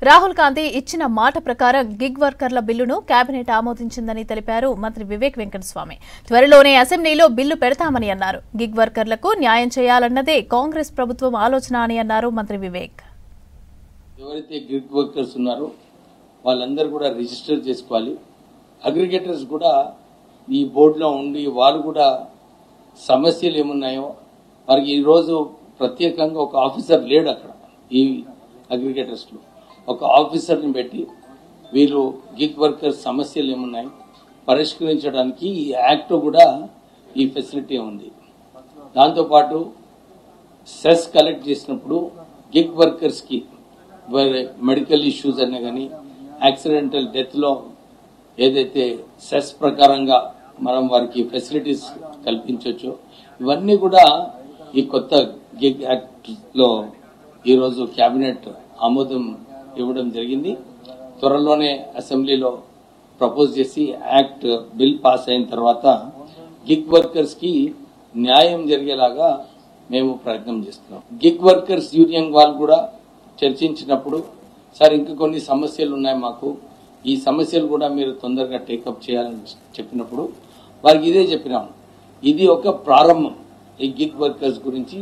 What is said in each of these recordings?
రాహుల్ గాంధీ ఇచ్చిన మాట ప్రకారం గిగ్ వర్కర్ల బిల్లును కేబినెట్ ఆమోదించిందని తెలిపారు మంత్రి వివేక్ వెంకటస్వామి. త్వరలోనే అసెంబ్లీలో బిల్లు పెడతామని అన్నారు. గిగ్ వర్కర్లకు న్యాయం చేయాలన్నదే కాంగ్రెస్ ప్రభుత్వం ఆలోచన అని అన్నారు మంత్రి వివేక్. ఎవరైతే గిగ్ వర్కర్స్ ఉన్నారో వాళ్ళందరూ కూడా రిజిస్టర్ చేసుకోవాలి. అగ్రిగేటర్స్ కూడా ఈ బోర్డులో ఉండి వాళ్ళు కూడా సమస్యలు ఏమున్నాయో వారికి ఈరోజు ప్రత్యేకంగా ఒక ఆఫీసర్ లేడు అక్కడ. ఈ అగ్రిగేటర్స్లో ఒక ఆఫీసర్ని పెట్టి వీళ్ళు గిగ్ వర్కర్స్ సమస్యలు ఏమున్నాయి పరిష్కరించడానికి ఈ యాక్ట్ కూడా ఈ ఫెసిలిటీ ఉంది. దాంతోపాటు సెస్ కలెక్ట్ చేసినప్పుడు గిగ్ వర్కర్స్కి మెడికల్ ఇష్యూస్ అనే కానీ యాక్సిడెంటల్ డెత్లో ఏదైతే సెస్ ప్రకారంగా మనం వారికి ఫెసిలిటీస్ కల్పించవచ్చు, ఇవన్నీ కూడా ఈ కొత్త గిగ్ యాక్ట్లో ఈరోజు కేబినెట్ ఆమోదం ఇవ్వడం జరిగింది. త్వరలోనే అసెంబ్లీలో ప్రపోజ్ చేసి యాక్ట్ బిల్ పాస్ అయిన తర్వాత గిగ్ వర్కర్స్ కి న్యాయం జరిగేలాగా మేము ప్రయత్నం చేస్తున్నాం. గిగ్ వర్కర్స్ యూనియన్ వాళ్ళు కూడా చర్చించినప్పుడు సార్ ఇంకా కొన్ని సమస్యలు ఉన్నాయి మాకు, ఈ సమస్యలు కూడా మీరు తొందరగా టేకప్ చేయాలని చెప్పినప్పుడు వారికి ఇదే చెప్పినాం. ఇది ఒక ప్రారంభం. ఈ గిగ్ వర్కర్స్ గురించి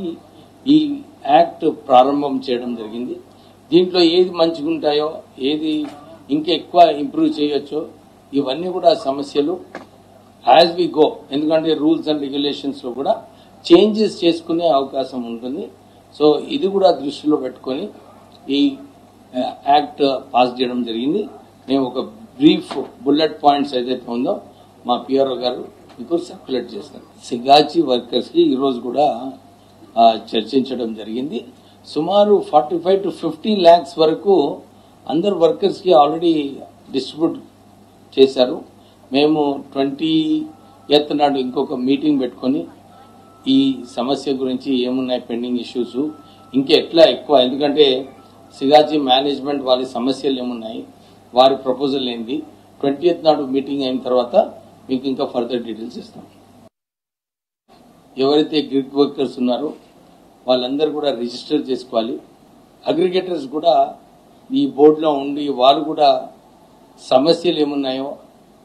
ఈ యాక్ట్ ప్రారంభం చేయడం జరిగింది. దీంట్లో ఏది మంచిగా ఉంటాయో ఏది ఇంకా ఎక్కువ ఇంప్రూవ్ చేయొచ్చో ఇవన్నీ కూడా సమస్యలు యాజ్ వి గో, ఎందుకంటే రూల్స్ అండ్ రెగ్యులేషన్స్ లో కూడా చేంజెస్ చేసుకునే అవకాశం ఉంటుంది. సో ఇది కూడా దృష్టిలో పెట్టుకొని ఈ యాక్ట్ పాస్ చేయడం జరిగింది. మేము ఒక బ్రీఫ్ బుల్లెట్ పాయింట్స్ ఏదైతే ఉందో మా పిఆర్ఓ గారు మీకు సర్క్యులేట్ చేస్తారు. సిగాచి వర్కర్స్ కి ఈరోజు కూడా చర్చించడం జరిగింది. సుమారు 45 to 50 lakhs వరకు అందరు వర్కర్స్ కి ఆల్రెడీ డిస్ట్రిబ్యూట్ చేశారు. మేము 20th నాడు ఇంకొక మీటింగ్ పెట్టుకొని ఈ సమస్య గురించి ఏమున్నాయి పెండింగ్ ఇష్యూస్ ఇంకా ఎట్లా ఎక్కువ, ఎందుకంటే సిగాచి మేనేజ్మెంట్ వారి సమస్యలు ఏమున్నాయి వారి ప్రపోజల్ ఏంది 20th నాడు మీటింగ్ అయిన తర్వాత మీకు ఇంకా ఫర్దర్ డీటెయిల్స్ ఇస్తాం. ఎవరైతే గిగ్ వర్కర్స్ ఉన్నారో వాళ్ళందరూ కూడా రిజిస్టర్ చేసుకోవాలి. అగ్రిగేటర్స్ కూడా ఈ బోర్డులో ఉండి వాళ్ళు కూడా సమస్యలు ఏమున్నాయో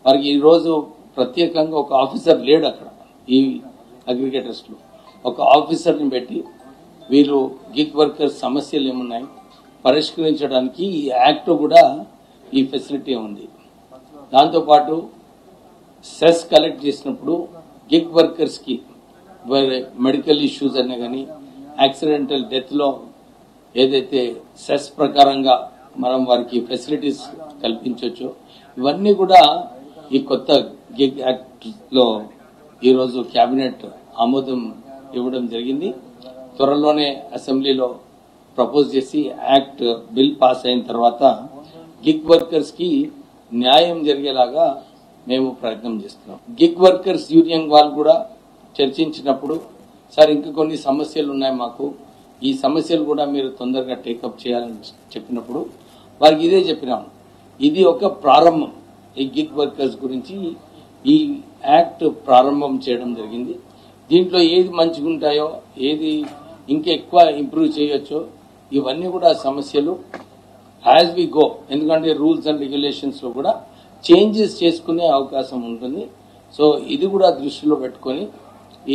వారికి ఈరోజు ప్రత్యేకంగా ఒక ఆఫీసర్ లేడు అక్కడ. ఈ అగ్రిగేటర్స్లో ఒక ఆఫీసర్ని పెట్టి వీళ్ళు గిగ్ వర్కర్స్ సమస్యలు ఏమున్నాయి పరిష్కరించడానికి ఈ యాక్ట్ కూడా ఈ ఫెసిలిటీ ఉంది. దాంతోపాటు సెస్ కలెక్ట్ చేసినప్పుడు గిగ్ వర్కర్స్కి మెడికల్ ఇష్యూస్ అనే కానీ యాక్సిడెంటల్ డెత్లో ఏదైతే సెస్ ప్రకారంగా మనం వారికి ఫెసిలిటీస్ కల్పించవచ్చు, ఇవన్నీ కూడా ఈ కొత్త గిగ్ యాక్ట్లో ఈరోజు కేబినెట్ ఆమోదం ఇవ్వడం జరిగింది. త్వరలోనే అసెంబ్లీలో ప్రపోజ్ చేసి యాక్ట్ బిల్ పాస్ అయిన తర్వాత గిగ్ వర్కర్స్ కి న్యాయం జరిగేలాగా మేము ప్రయత్నం చేస్తున్నాం. గిగ్ వర్కర్స్ యూనియన్ వాళ్ళు కూడా చర్చించినప్పుడు సార్ ఇంకా కొన్ని సమస్యలు ఉన్నాయి మాకు, ఈ సమస్యలు కూడా మీరు తొందరగా టేకప్ చేయాలని చెప్పినప్పుడు వారికి ఇదే చెప్పినాం. ఇది ఒక ప్రారంభం. ఈ గిగ్ వర్కర్స్ గురించి ఈ యాక్ట్ ప్రారంభం చేయడం జరిగింది. దీంట్లో ఏది మంచిగా ఉంటాయో ఏది ఇంకా ఎక్కువ ఇంప్రూవ్ చేయొచ్చో ఇవన్నీ కూడా సమస్యలు యాజ్ వి గో, ఎందుకంటే రూల్స్ అండ్ రెగ్యులేషన్స్ లో కూడా చేంజెస్ చేసుకునే అవకాశం ఉంటుంది. సో ఇది కూడా దృష్టిలో పెట్టుకొని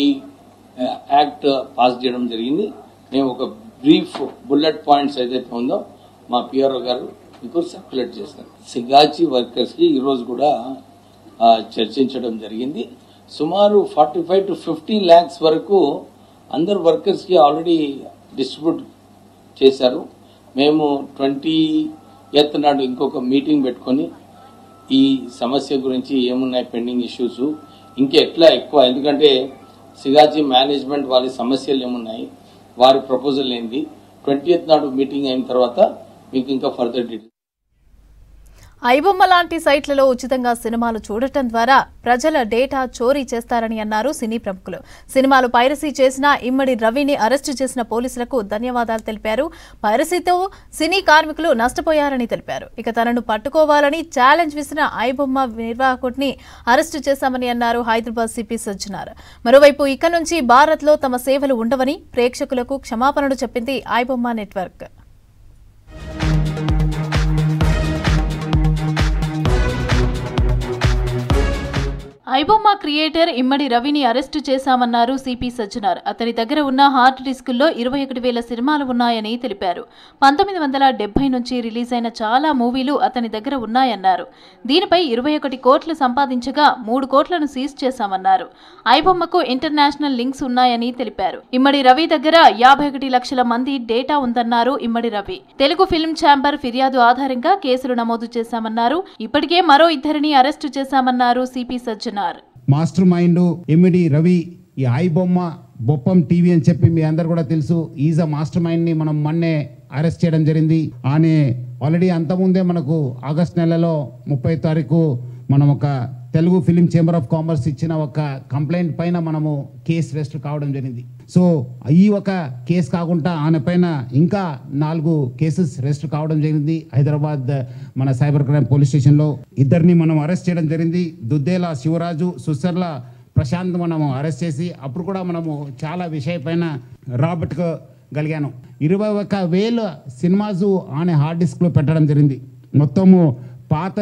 ఈ యాక్ట్ పాస్ చేయడం జరిగింది. మేము ఒక బ్రీఫ్ బుల్లెట్ పాయింట్స్ ఏదైతే ఉందో మా పిఆర్ఓ గారు మీకు సర్క్యులేట్ చేస్తారు. సిగాచి వర్కర్స్ కి ఈరోజు కూడా చర్చించడం జరిగింది. సుమారు 45 to 50 lakhs వరకు అందరు వర్కర్స్ కి ఆల్రెడీ డిస్ట్రిబ్యూట్ చేశారు. మేము 20th నాడు ఇంకొక మీటింగ్ పెట్టుకొని ఈ సమస్య గురించి ఏమున్నాయి పెండింగ్ ఇష్యూస్ ఇంకా ఎట్లా ఎక్కువ, ఎందుకంటే సిగాచి మేనేజ్మెంట్ వారి సమస్యలు ఏమున్నాయి వారి ప్రపోజల్ ఏంది 20th నాడు మీటింగ్ అయిన తర్వాత మీకు ఇంకా ఫర్దర్ డీటెయిల్స్. ఐబొమ్మ లాంటి సైట్లలో ఉచితంగా సినిమాలు చూడటం ద్వారా ప్రజల డేటా చోరీ చేస్తారని అన్నారు సినీ ప్రముఖులు. సినిమాలు పైరసీ చేసిన ఇమ్మడి రవిని అరెస్టు చేసిన పోలీసులకు ధన్యవాదాలు తెలిపారు. పైరసీతో సినీ కార్మికులు నష్టపోయారని తెలిపారు. ఇక తనను పట్టుకోవాలని ఛాలెంజ్ విసిన ఐబొమ్మ నిర్వాహకుడిని అరెస్టు చేశామని అన్నారు హైదరాబాద్ సిపి సజ్జనార్. మరోవైపు ఇక నుంచి భారత్లో తమ సేవలు ఉండవని ప్రేక్షకులకు క్షమాపణలు చెప్పింది ఐబొమ్మ నెట్వర్క్. ఐబొమ్మ క్రియేటర్ ఇమ్మడి రవిని అరెస్టు చేశామన్నారు సిపి సజ్జనార్. అతని దగ్గర ఉన్న హార్డ్ డిస్కుల్లో 21,000 సినిమాలు ఉన్నాయని తెలిపారు. 1970 నుంచి రిలీజ్ అయిన చాలా మూవీలు అతని దగ్గర ఉన్నాయన్నారు. దీనిపై 21 కోట్లు సంపాదించగా 3 కోట్లను సీజ్ చేశామన్నారు. ఐబొమ్మకు ఇంటర్నేషనల్ లింక్స్ ఉన్నాయని తెలిపారు. ఇమ్మడి రవి దగ్గర 51 లక్షల మంది డేటా ఉందన్నారు ఇమ్మడి రవి. తెలుగు ఫిల్మ్ ఛాంబర్ ఫిర్యాదు ఆధారంగా కేసులు నమోదు చేశామన్నారు. ఇప్పటికే మరో 2 అరెస్టు చేశామన్నారు సిపి సజ్జనార్. మాస్టర్ మైండ్ ఇమ్మడి రవి, ఈ ఐబొమ్మ బొప్పం టీవీ అని చెప్పి మీ అందరు కూడా తెలుసు. ఈజ్ అ మాస్టర్ మైండ్ ని మనం మొన్నే అరెస్ట్ చేయడం జరిగింది. ఆయన ఆల్రెడీ అంతకుముందే మనకు ఆగస్ట్ నెలలో 30 తారీఖు మనం ఒక Telugu film chamber of commerce ఇచ్చిన ఒక కంప్లైంట్ పైన మనము కేసు రిజిస్టర్ కావడం జరిగింది. సో ఈ ఒక కేసు కాకుండా ఆయన పైన ఇంకా 4 కేసెస్ రిజిస్టర్ కావడం జరిగింది. హైదరాబాద్ మన సైబర్ క్రైమ్ పోలీస్ స్టేషన్లో 2 మనం అరెస్ట్ చేయడం జరిగింది. దుద్దేల శివరాజు, సుసర్ల ప్రశాంత్ మనము అరెస్ట్ చేసి అప్పుడు కూడా మనము చాలా విషయం పైన రాబట్టుకోగలిగాను. 21,000 సినిమాస్ ఆయన హార్డ్ డిస్క్లో పెట్టడం జరిగింది. మొత్తము పాత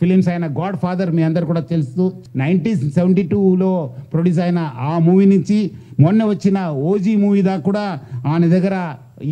ఫిలిమ్స్ అయిన గాడ్ ఫాదర్ మీ అందరు కూడా తెలుసు, 1972లో ప్రొడ్యూస్ అయిన ఆ మూవీ నుంచి మొన్న వచ్చిన ఓజీ మూవీ దాకా కూడా ఆయన దగ్గర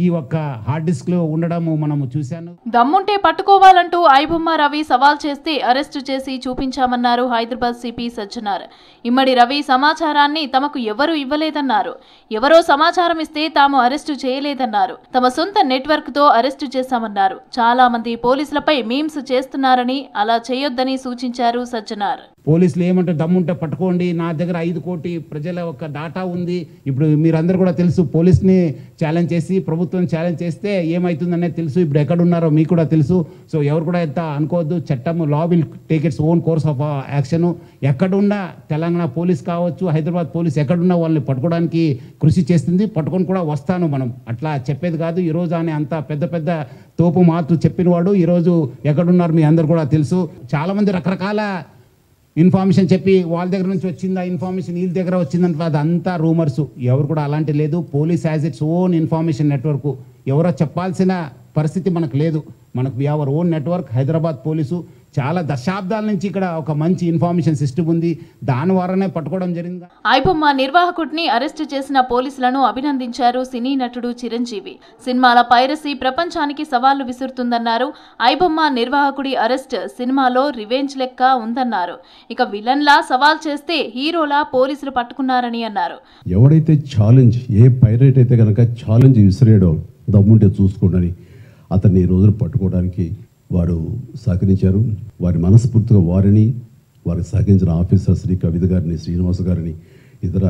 ఈ ఒక్క హార్డ్ డిస్క్ లో ఉండడం మనము చూశాను. దమ్ముంటే పట్టుకోవాలంటూ ఐబొమ్మ రవి సవాల్ చేస్తే అరెస్టు చేసి చూపించామన్నారు హైదరాబాద్ సిపి సజ్జనార్. ఇమ్మడి రవి సమాచారాన్ని తమకు ఎవరూ ఇవ్వలేదన్నారు. ఎవరో సమాచారం ఇస్తే తాము అరెస్టు చేయలేదన్నారు. తమ సొంత నెట్వర్క్ తో అరెస్టు చేశామన్నారు. చాలా మంది పోలీసులపై మీమ్స్ చేస్తున్నారని, అలా చేయొద్దని సూచించారు సజ్జనార్. పోలీసులు ఏమంటే దమ్ముంటే పట్టుకోండి, నా దగ్గర 5 కోటి ప్రజల ఒక డాటా ఉంది. ఇప్పుడు మీరందరూ కూడా తెలుసు, పోలీస్ని ఛాలెంజ్ చేసి ప్రభుత్వం ఛాలెంజ్ చేస్తే ఏమవుతుందనేది తెలుసు. ఇప్పుడు ఎక్కడున్నారో మీకు కూడా తెలుసు. సో ఎవరు కూడా ఎంత అనుకోవద్దు. చట్టం law will take its own course of action. ఎక్కడున్నా తెలంగాణ పోలీస్ కావచ్చు, హైదరాబాద్ పోలీస్ ఎక్కడున్నా వాళ్ళని పట్టుకోవడానికి కృషి చేస్తుంది. పట్టుకొని కూడా వస్తాను. మనం అట్లా చెప్పేది కాదు. ఈరోజు అని అంత పెద్ద పెద్ద తోపు మాటలు చెప్పినవాడు ఈరోజు ఎక్కడున్నారు మీ అందరు కూడా తెలుసు. చాలామంది రకరకాల ఇన్ఫర్మేషన్ చెప్పి వాళ్ళ దగ్గర నుంచి వచ్చిందా ఇన్ఫర్మేషన్, వీళ్ళ దగ్గర వచ్చిందంటే అదంతా రూమర్స్. ఎవరు కూడా అలాంటి లేదు. Police has its own information network. ఎవరో చెప్పాల్సిన పరిస్థితి మనకు లేదు. మనకు we our own network. Hyderabad police చాలా దశాబ్దాల నుంచి ఇక్కడ ఒక మంచి ఇన్ఫర్మేషన్ సిస్టమ్ ఉంది. దాని ద్వారానే పట్టుకోవడం జరిగింది. ఐబొమ్మ నిర్వాహకుడిని అరెస్టు చేసిన పోలీసులను అభినందించారు సినీ నటుడు చిరంజీవి. సినిమాల పైరసీ ప్రపంచానికి సవాళ్లు విసురుతుందన్నారు. ఐబొమ్మ నిర్వాహకుడి అరెస్ట్ సినిమాలో రివెంజ్ లెక్క ఉందన్నారు. ఇక విలన్లా సవాల్ చేస్తే హీరోలా పోలీసులు పట్టుకున్నారని అన్నారు. ఎవడైతే ఛాలెంజ్, ఏ పైరేట్ అయితే కనుక ఛాలెంజ్ విసిరేయడో దమ్ముంటే చూసుకోండి అతన్ని ఈ రోజున పట్టుకోవడానికి వారు సహకరించారు. వారి మనస్ఫూర్తిగా వారిని, వారికి సహకరించిన ఆఫీసర్స్ని, కవిత గారిని, శ్రీనివాస్ గారిని, ఇతర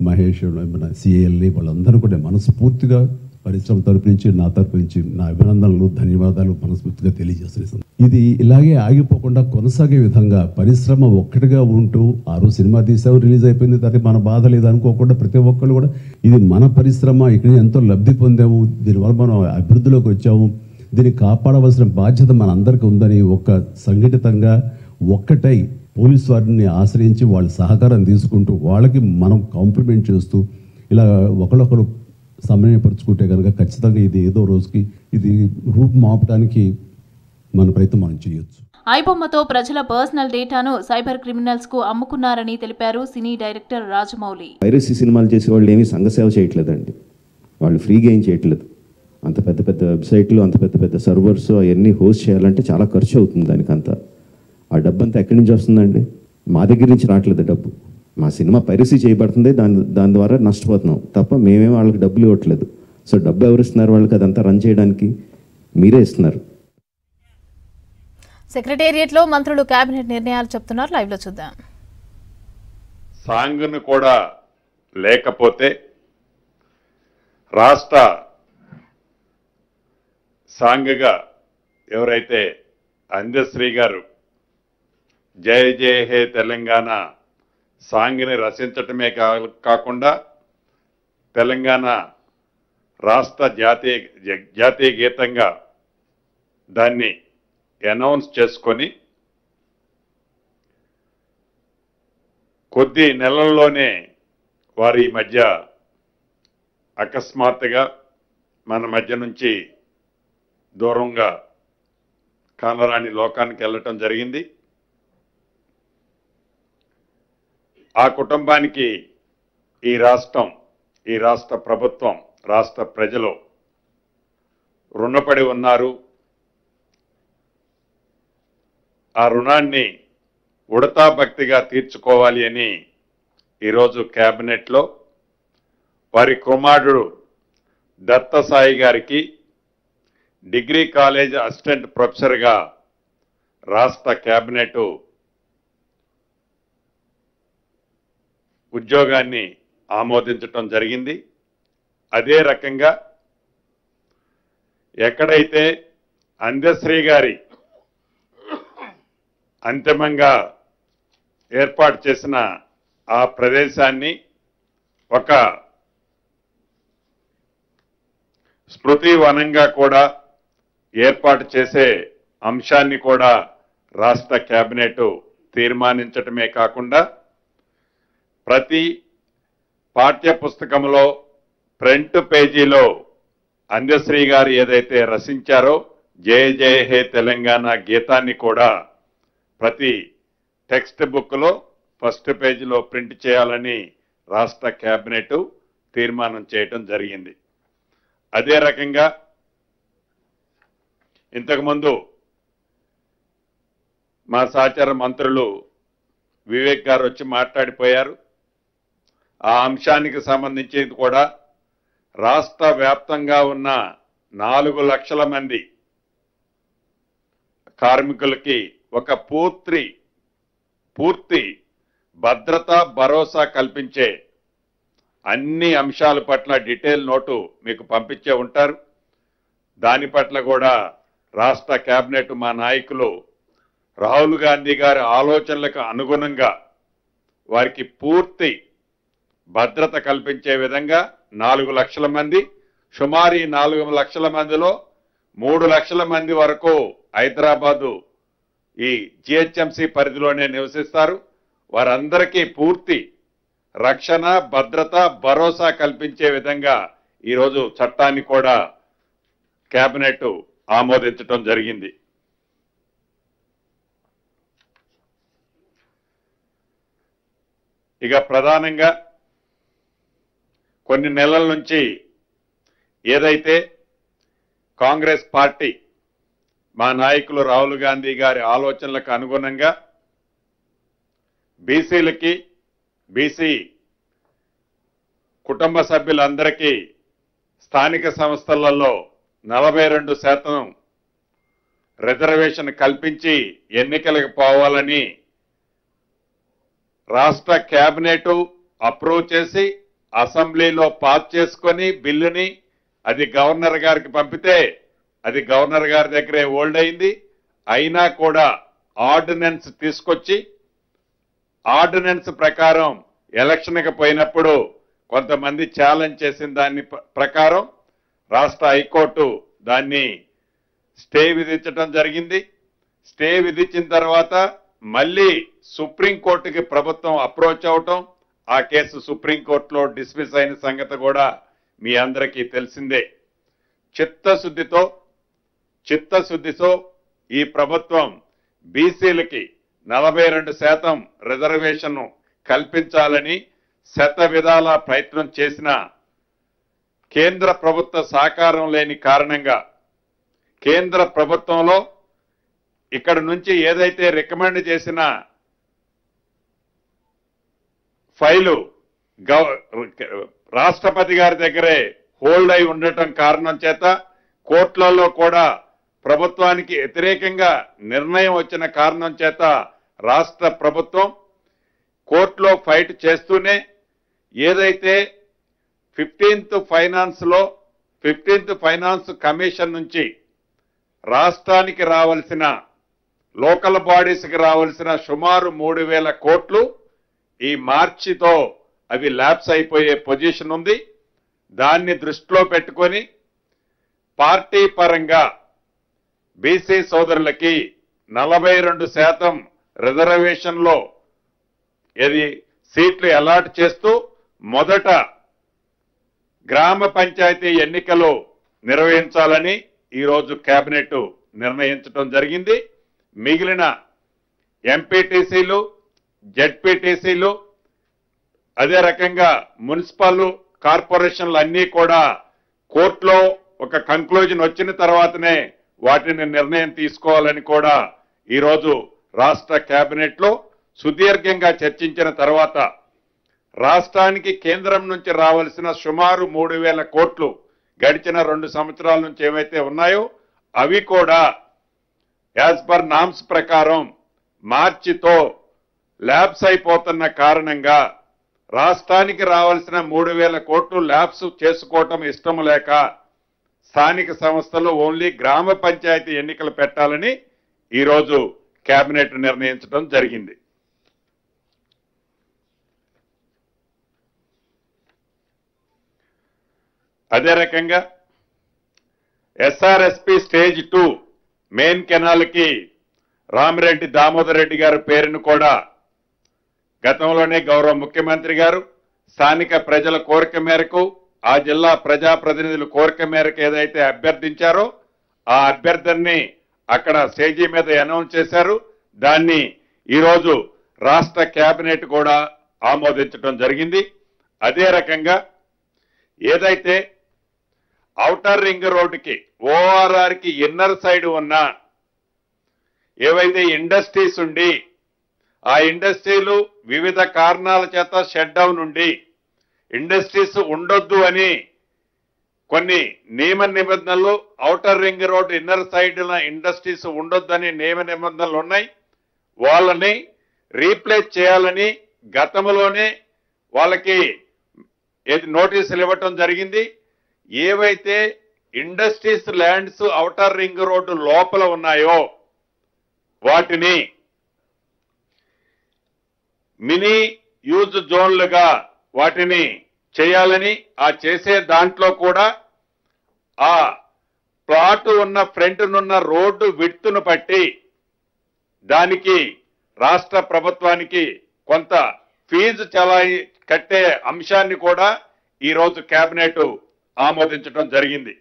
మహేష్, మన సిఏఎల్ని వాళ్ళందరూ కూడా మనస్ఫూర్తిగా పరిశ్రమ తరపు నుంచి, నా తరపు నుంచి నా అభినందనలు, ధన్యవాదాలు మనస్ఫూర్తిగా తెలియజేస్తున్నాను. ఇది ఇలాగే ఆగిపోకుండా కొనసాగే విధంగా పరిశ్రమ ఒక్కటిగా ఉంటూ, ఆ రోజు సినిమా తీసావు, రిలీజ్ అయిపోయింది, దానికి మన బాధ లేదు అనుకోకుండా ప్రతి ఒక్కళ్ళు కూడా ఇది మన పరిశ్రమ, ఇక్కడ ఎంతో లబ్ధి పొందాము, దీనివల్ల మనం అభివృద్ధిలోకి వచ్చాము, దీన్ని కాపాడవలసిన బాధ్యత మన అందరికీ ఉందని ఒక సంఘటితంగా ఒక్కటై పోలీసు వారిని ఆశ్రయించి వాళ్ళ సహకారం తీసుకుంటూ వాళ్ళకి మనం కాంప్లిమెంట్ చేస్తూ ఇలా ఒకరొకరు సమన్వయపరుచుకుంటే కనుక ఖచ్చితంగా ఇది ఏదో రోజుకి ఇది రూపు మాపడానికి మన ప్రయత్నం మనం చేయొచ్చు. ఐబొమ్మతో ప్రజల పర్సనల్ డేటాను సైబర్ క్రిమినల్స్ కు అమ్ముకున్నారని తెలిపారు సినీ డైరెక్టర్ రాజమౌళి. పైరసీ సినిమాలు చేసే వాళ్ళు ఏమీ సంఘసేవ చేయట్లేదండి. వాళ్ళు ఫ్రీగా ఏం చేయట్లేదు. అంత పెద్ద పెద్ద వెబ్సైట్లు, అంత పెద్ద పెద్ద సర్వర్స్ అవన్నీ హోస్ట్ చేయాలంటే చాలా ఖర్చు అవుతుంది. దానికంతా ఆ డబ్బు అంతా ఎక్కడి నుంచి వస్తుందండి? మా దగ్గర నుంచి రావట్లేదు డబ్బు. మా సినిమా పైరసీ చేయబడుతుంది, దాని ద్వారా నష్టపోతున్నాం తప్ప మేమేం వాళ్ళకి డబ్బులు ఇవ్వట్లేదు. సో డబ్బు ఎవరు ఇస్తున్నారు వాళ్ళకి? అదంతా రన్ చేయడానికి మీరే ఇస్తున్నారు. సెక్రటేరియట్ లో మంత్రులు కేబినెట్ నిర్ణయాలు చెప్తున్నారు. లైవ్ లో చూద్దాం. సాంగ్ను కూడా లేకపోతే రాష్ట్ర సాంగ్గా ఎవరైతే అందశ్రీ గారు జయ జయ హే తెలంగాణ సాంగ్ని రచించటమే కాకుండా తెలంగాణ రాష్ట్ర జాతీయ గీతంగా దాన్ని అనౌన్స్ చేసుకొని కొద్ది నెలల్లోనే వారి మధ్య అకస్మాత్తుగా మన మధ్య నుంచి దూరంగా కానరాని లోకానికి వెళ్ళటం జరిగింది. ఆ కుటుంబానికి ఈ రాష్ట్రం, ఈ రాష్ట్ర ప్రభుత్వం, రాష్ట్ర ప్రజలు రుణపడి ఉన్నారు. ఆ రుణాన్ని ఉడతా భక్తిగా తీర్చుకోవాలి అని ఈరోజు కేబినెట్లో వారి కుమారుడు దత్తసాయి గారికి డిగ్రీ కాలేజ్ అసిస్టెంట్ ప్రొఫెసర్గా రాష్ట్ర కేబినెట్ ఉద్యోగాన్ని ఆమోదించటం జరిగింది. అదే రకంగా ఎక్కడైతే అందశ్రీ గారి అంతిమంగా ఏర్పాటు చేసిన ఆ ప్రదేశాన్ని ఒక స్మృతి వనంగా కూడా ఏర్పాటు చేసే అంశాన్ని కూడా రాష్ట్ర కేబినెట్ తీర్మానించటమే కాకుండా ప్రతి పాఠ్య పుస్తకంలో ఫ్రంట్ పేజీలో అందశ్రీ గారు ఏదైతే రచించారో జయ జయ హే తెలంగాణ గీతాన్ని కూడా ప్రతి టెక్స్ట్ బుక్లో ఫస్ట్ పేజీలో ప్రింట్ చేయాలని రాష్ట్ర కేబినెట్ తీర్మానం చేయటం జరిగింది. అదే రకంగా ఇంతకుముందు మా సహచర మంత్రులు వివేక్ గారు వచ్చి మాట్లాడిపోయారు. ఆ అంశానికి సంబంధించి కూడా రాష్ట్ర వ్యాప్తంగా ఉన్న 4 లక్షల మంది కార్మికులకి ఒక పూర్తి భద్రత భరోసా కల్పించే అన్ని అంశాల పట్ల డీటెయిల్ నోటు మీకు పంపించే ఉంటారు. దాని పట్ల కూడా రాష్ట్ర కేబినెట్ మా నాయకులు రాహుల్ గాంధీ గారి ఆలోచనలకు అనుగుణంగా వారికి పూర్తి భద్రత కల్పించే విధంగా 4 లక్షల మంది, సుమారు 4 లక్షల మందిలో 3 లక్షల మంది వరకు హైదరాబాదు ఈ జిహెచ్ఎంసీ పరిధిలోనే నివసిస్తారు. వారందరికీ పూర్తి రక్షణ, భద్రత, భరోసా కల్పించే విధంగా ఈరోజు చట్టాన్ని కూడా కేబినెట్ ఆమోదించడం జరిగింది. ఇక ప్రధానంగా కొన్ని నెలల నుంచి ఏదైతే కాంగ్రెస్ పార్టీ మా నాయకులు రాహుల్ గాంధీ గారి ఆలోచనలకు అనుగుణంగా బీసీలకి, బీసీ కుటుంబ సభ్యులందరికీ స్థానిక సంస్థలలో 42% రిజర్వేషన్ కల్పించి ఎన్నికలకు పోవాలని రాష్ట్ర కేబినెట్ అప్రూవ్ చేసి అసెంబ్లీలో పాస్ చేసుకొని బిల్లుని అది గవర్నర్ గారికి పంపితే అది గవర్నర్ గారి దగ్గరే హోల్డ్ అయింది. అయినా కూడా ఆర్డినెన్స్ తీసుకొచ్చి ఆర్డినెన్స్ ప్రకారం ఎలక్షన్కి పోయినప్పుడు కొంతమంది ఛాలెంజ్ చేసిన దాని ప్రకారం రాష్ట్ర హైకోర్టు దాన్ని స్టే విధించడం జరిగింది. స్టే విధించిన తర్వాత మళ్ళీ సుప్రీంకోర్టుకి ప్రభుత్వం అప్రోచ్ అవటం, ఆ కేసు సుప్రీంకోర్టులో డిస్మిస్ అయిన సంగతి కూడా మీ అందరికీ తెలిసిందే. చిత్తశుద్ధితో ఈ ప్రభుత్వం బీసీలకి 42% రిజర్వేషన్ కల్పించాలని శత విధాల ప్రయత్నం చేసిన కేంద్ర ప్రభుత్వ సహకారం లేని కారణంగా కేంద్ర ప్రభుత్వంలో ఇక్కడ నుంచి ఏదైతే రికమెండ్ చేసిన ఫైలు రాష్ట్రపతి గారి దగ్గరే హోల్డ్ అయి ఉండటం కారణం చేత కోర్టులలో కూడా ప్రభుత్వానికి వ్యతిరేకంగా నిర్ణయం వచ్చిన కారణం చేత రాష్ట్ర ప్రభుత్వం కోర్టులో ఫైట్ చేస్తూనే ఏదైతే 15th ఫైనాన్స్ కమిషన్ నుంచి రాష్ట్రానికి రావాల్సిన, లోకల్ బాడీస్కి రావాల్సిన సుమారు 3,000 కోట్లు ఈ మార్చితో అవి ల్యాప్స్ అయిపోయే పొజిషన్ ఉంది. దాన్ని దృష్టిలో పెట్టుకొని పార్టీ పరంగా బీసీ సోదరులకి 42% రిజర్వేషన్లో సీట్లు అలాట్ చేస్తూ మొదట గ్రామ పంచాయతీ ఎన్నికలు నిర్వహించాలని ఈరోజు కేబినెట్ నిర్ణయించడం జరిగింది. మిగిలిన ఎంపీటీసీలు, జెడ్పీటీసీలు, అదే రకంగా మున్సిపల్ కార్పొరేషన్లు అన్నీ కూడా కోర్టులో ఒక కంక్లూజన్ వచ్చిన తర్వాతనే వాటిని నిర్ణయం తీసుకోవాలని కూడా ఈరోజు రాష్ట్ర కేబినెట్ లో సుదీర్ఘంగా చర్చించిన తర్వాత రాష్ట్రానికి కేంద్రం నుంచి రావాల్సిన సుమారు 3,000 కోట్లు గడిచిన 2 సంవత్సరాల నుంచి ఏవైతే ఉన్నాయో అవి కూడా యాజ్ పర్ నామ్స్ ప్రకారం మార్చితో ల్యాబ్స్ అయిపోతున్న కారణంగా రాష్ట్రానికి రావాల్సిన 3,000 కోట్లు ల్యాబ్స్ చేసుకోవటం ఇష్టం లేక స్థానిక సంస్థలు ఓన్లీ గ్రామ పంచాయతీ ఎన్నికలు పెట్టాలని ఈరోజు కేబినెట్ నిర్ణయించడం జరిగింది. అదే రకంగా ఎస్ఆర్ఎస్పి స్టేజ్ 2 మెయిన్ కెనాల్ కి రామిరెడ్డి దామోదర్ రెడ్డి గారి పేరును కూడా గతంలోనే గౌరవ ముఖ్యమంత్రి గారు స్థానిక ప్రజల కోరిక మేరకు ఆ జిల్లా ప్రజాప్రతినిధుల కోరిక మేరకు ఏదైతే అభ్యర్థించారో ఆ అభ్యర్థిని అక్కడ స్టేజీ మీద అనౌన్స్ చేశారు. దాన్ని ఈరోజు రాష్ట్ర కేబినెట్ కూడా ఆమోదించడం జరిగింది. అదే రకంగా ఏదైతే ఔటర్ రింగ్ రోడ్డుకి ఓఆర్ఆర్ కి ఇన్నర్ సైడ్ ఉన్న ఏవైతే ఇండస్ట్రీస్ ఉండి ఆ ఇండస్ట్రీలు వివిధ కారణాల చేత షట్ డౌన్ ఉండి ఇండస్ట్రీస్ ఉండొద్దు అని కొన్ని నియమ నిబంధనలు outer ring road inner side industries ఉండొద్దని నియమ నిబంధనలు ఉన్నాయి. వాళ్ళని రీప్లేస్ చేయాలని గతంలోనే వాళ్ళకి నోటీసులు ఇవ్వటం జరిగింది. ఏవైతే industries lands outer ring road లోపల ఉన్నాయో వాటిని మినీ యూజ్ జోన్లుగా వాటిని చేయాలని ఆ చేసే దాంట్లో కూడా ఆ ప్లాట్ ఉన్న ఫ్రంట్ నున్న రోడ్డు విడ్త్ను బట్టి దానికి రాష్ట్ర ప్రభుత్వానికి కొంత ఫీజు కట్టే అంశాన్ని కూడా ఈరోజు కేబినెట్ ఆమోదించడం జరిగింది.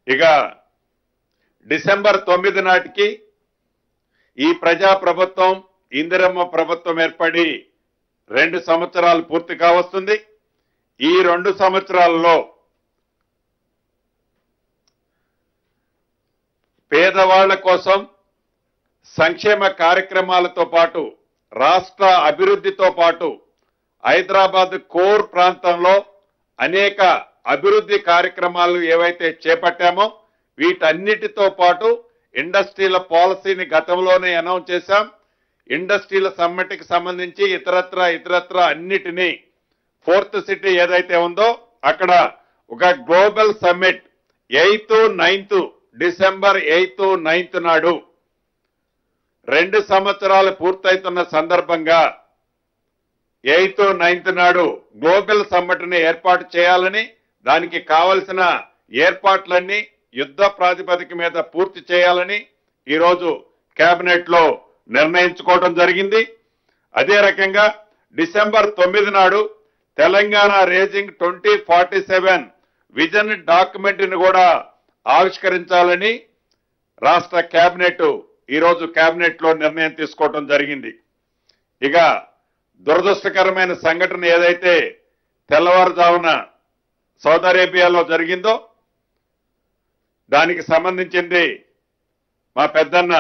ఇక డిసెంబర్ 9 నాటికి ఈ ప్రజా ప్రభుత్వం ఇందిరమ్మ ప్రభుత్వం ఏర్పడి 2 సంవత్సరాలు పూర్తి కావస్తుంది. ఈ 2 సంవత్సరాల్లో పేదవాళ్ల కోసం సంక్షేమ కార్యక్రమాలతో పాటు రాష్ట్ర అభివృద్ధితో పాటు హైదరాబాద్ కోర్ ప్రాంతంలో అనేక అభివృద్ధి కార్యక్రమాలు ఏవైతే చేపట్టామో వీటన్నిటితో పాటు ఇండస్ట్రీల పాలసీని గతంలోనే అనౌన్స్ చేశాం. ఇండస్ట్రీల సమ్మిట్కి సంబంధించి ఇతరత్ర అన్నిటినీ 4th సిటీ ఏదైతే ఉందో అక్కడ ఒక global summit 8th 9th December 8th 9th నాడు 2 సంవత్సరాలు పూర్తవుతున్న సందర్భంగా 8th 9th నాడు గ్లోబల్ సమ్మిట్ని ఏర్పాటు చేయాలని దానికి కావలసిన ఏర్పాట్లన్నీ యుద్ధ ప్రాతిపదిక మీద పూర్తి చేయాలని ఈరోజు కేబినెట్ లో నిర్ణయించుకోవడం జరిగింది. అదే రకంగా డిసెంబర్ 9 నాడు తెలంగాణ రేజింగ్ 2047 విజన్ డాక్యుమెంట్ ని కూడా ఆవిష్కరించాలని రాష్ట్ర కేబినెట్ ఈరోజు కేబినెట్ లో నిర్ణయం తీసుకోవడం జరిగింది. ఇక దురదృష్టకరమైన సంఘటన ఏదైతే తెల్లవారుజామున సౌదీ అరేబియాలో జరిగిందో దానికి సంబంధించింది మా పెద్దన్న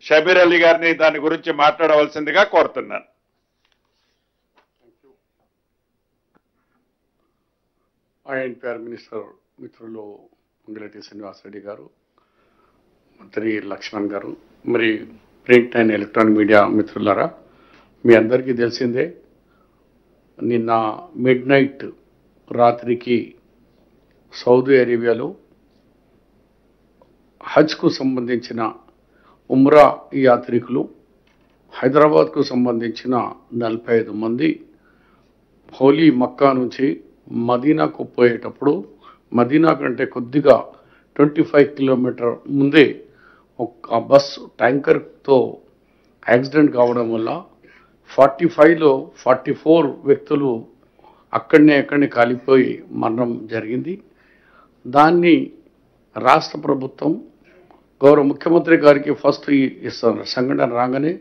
షబీర్ అలీ గారిని దాని గురించి మాట్లాడవలసిందిగా కోరుతున్నాను. ఐఎన్పిఆర్ మినిస్టర్ మిత్రులు పొంగిరెడ్డి శ్రీనివాసరెడ్డి గారు, మంత్రి లక్ష్మణ్ గారు, మరి ప్రింట్ అండ్ ఎలక్ట్రానిక్ మీడియా మిత్రులారా, మీ అందరికీ తెలిసిందే నిన్న మిడ్ నైట్ రాత్రికి సౌదీ అరేబియాలో హజ్కు సంబంధించిన ఉమ్రా యాత్రికులు హైదరాబాద్కు సంబంధించిన 45 మంది హోలీ మక్కా నుంచి మదీనాకు పోయేటప్పుడు మదీనా కంటే కొద్దిగా 25 కిలోమీటర్ ముందే ఒక బస్సు ట్యాంకర్తో యాక్సిడెంట్ కావడం వల్ల 45లో 44 వ్యక్తులు అక్కడనే కాలిపోయి మరణం జరిగింది. దాన్ని రాష్ట్ర ప్రభుత్వం గౌరవ ముఖ్యమంత్రి గారికి ఫస్ట్ ఈ సంఘటన రాగానే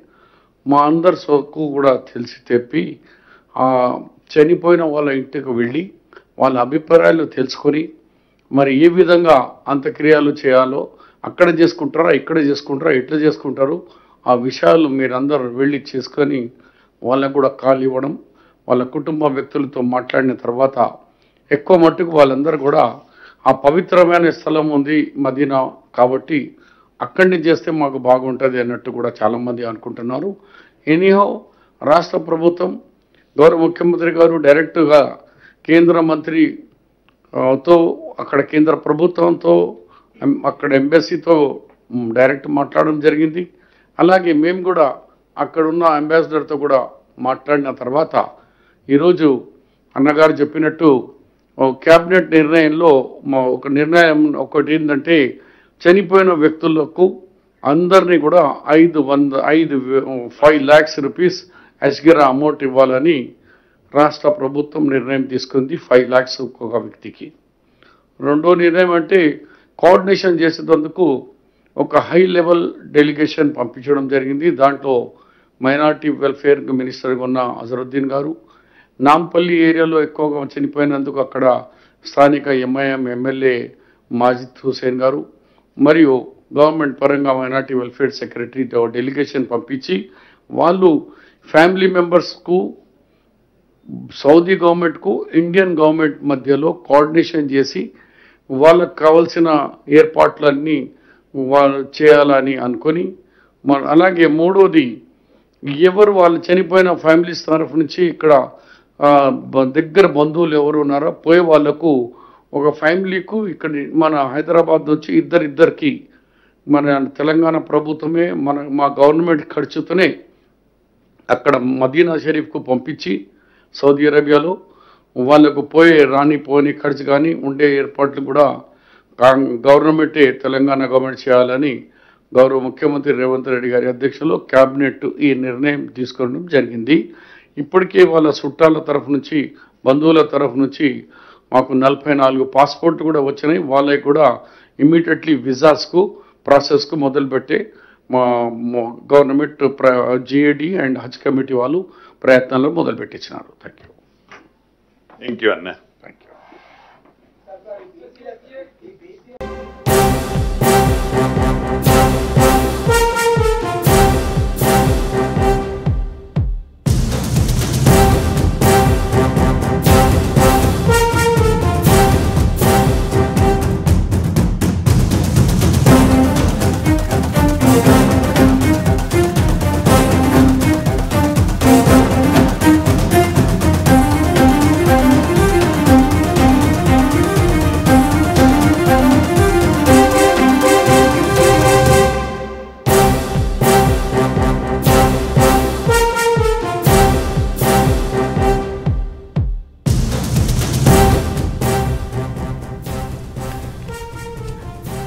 మా అందరి సోకు కూడా తెలిసి తెప్పి చనిపోయిన వాళ్ళ ఇంటికి వెళ్ళి వాళ్ళ అభిప్రాయాలు తెలుసుకొని మరి ఏ విధంగా అంత్యక్రియలు చేయాలో అక్కడ చేసుకుంటారా ఇక్కడ చేసుకుంటారా ఎట్లా చేసుకుంటారు ఆ విషయాలు మీరందరూ వెళ్ళి చేసుకొని వాళ్ళకు కూడా కాల్ ఇవ్వడం, వాళ్ళ కుటుంబ వ్యక్తులతో మాట్లాడిన తర్వాత ఎక్కువ మట్టుకు వాళ్ళందరూ కూడా ఆ పవిత్రమైన స్థలం ఉంది మదీనా కాబట్టి అక్కడిని చేస్తే మాకు బాగుంటుంది అన్నట్టు కూడా చాలామంది అనుకుంటున్నారు. ఎనీహౌ రాష్ట్ర ప్రభుత్వం గౌరవ ముఖ్యమంత్రి గారు డైరెక్ట్గా కేంద్ర మంత్రితో అక్కడ కేంద్ర ప్రభుత్వంతో అక్కడ ఎంబసీతో డైరెక్ట్ మాట్లాడడం జరిగింది. అలాగే మేము కూడా అక్కడున్న అంబాసిడర్తో కూడా మాట్లాడిన తర్వాత ఈరోజు అన్నగారు చెప్పినట్టు క్యాబినెట్ నిర్ణయంలో ఒక నిర్ణయం ఒకటి ఏంటంటే చనిపోయిన వ్యక్తులకు అందరినీ కూడా 5 lakhs రూపీస్ అష్గిరా అమౌంట్ ఇవ్వాలని రాష్ట్ర ప్రభుత్వం నిర్ణయం తీసుకుంది 5 lakhs ఒక్కొక్క వ్యక్తికి. రెండో నిర్ణయం అంటే కోఆర్డినేషన్ చేసేందుకు ఒక హై లెవెల్ డెలిగేషన్ పంపించడం జరిగింది. దాంట్లో మైనార్టీ వెల్ఫేర్ మినిస్టర్గా ఉన్న అజరుద్దీన్ గారు, నాంపల్లి ఏరియాలో ఎక్కువగా చనిపోయినందుకు అక్కడ స్థానిక ఎంఐఎం ఎమ్మెల్యే మాజిద్ హుసేన్ గారు మరియు గవర్నమెంట్ పరంగా మైనార్టీ వెల్ఫేర్ సెక్రటరీ డెలిగేషన్ పంపించి వాళ్ళు ఫ్యామిలీ మెంబర్స్కు సౌదీ గవర్నమెంట్కు ఇండియన్ గవర్నమెంట్ మధ్యలో కోఆర్డినేషన్ చేసి వాళ్ళకు కావాల్సిన ఏర్పాట్లన్నీ వాళ్ళు చేయాలని అనుకొని అలాగే మూడోది ఎవరు వాళ్ళు చనిపోయిన ఫ్యామిలీస్ తరఫు నుంచి ఇక్కడ దగ్గర బంధువులు ఎవరు ఉన్నారో పోయే వాళ్లకు ఒక ఫ్యామిలీకు ఇక్కడ మన హైదరాబాద్ నుంచి ఇద్దరికి మన తెలంగాణ ప్రభుత్వమే మా గవర్నమెంట్ ఖర్చుతోనే అక్కడ మదీనా షరీఫ్కు పంపించి సౌదీ అరేబియాలో వాళ్ళకు పోని ఖర్చు కానీ ఉండే ఏర్పాట్లు కూడా గవర్నమెంటే తెలంగాణ గవర్నమెంట్ చేయాలని గౌరవ ముఖ్యమంత్రి రేవంత్ రెడ్డి గారి అధ్యక్షతలో క్యాబినెట్ ఈ నిర్ణయం తీసుకోవడం జరిగింది. ఇప్పటికే వాళ్ళ చుట్టాల తరఫు నుంచి బంధువుల తరఫు నుంచి మాకు 44 పాస్పోర్ట్ కూడా వచ్చినాయి. వాళ్ళకి కూడా ఇమ్మీడియట్లీ విజాస్కు ప్రాసెస్కు మొదలుపెట్టే మా government GAD and Haj committee వాళ్ళు ప్రయత్నాలు మొదలుపెట్టించినారు. థ్యాంక్ యూ అన్న.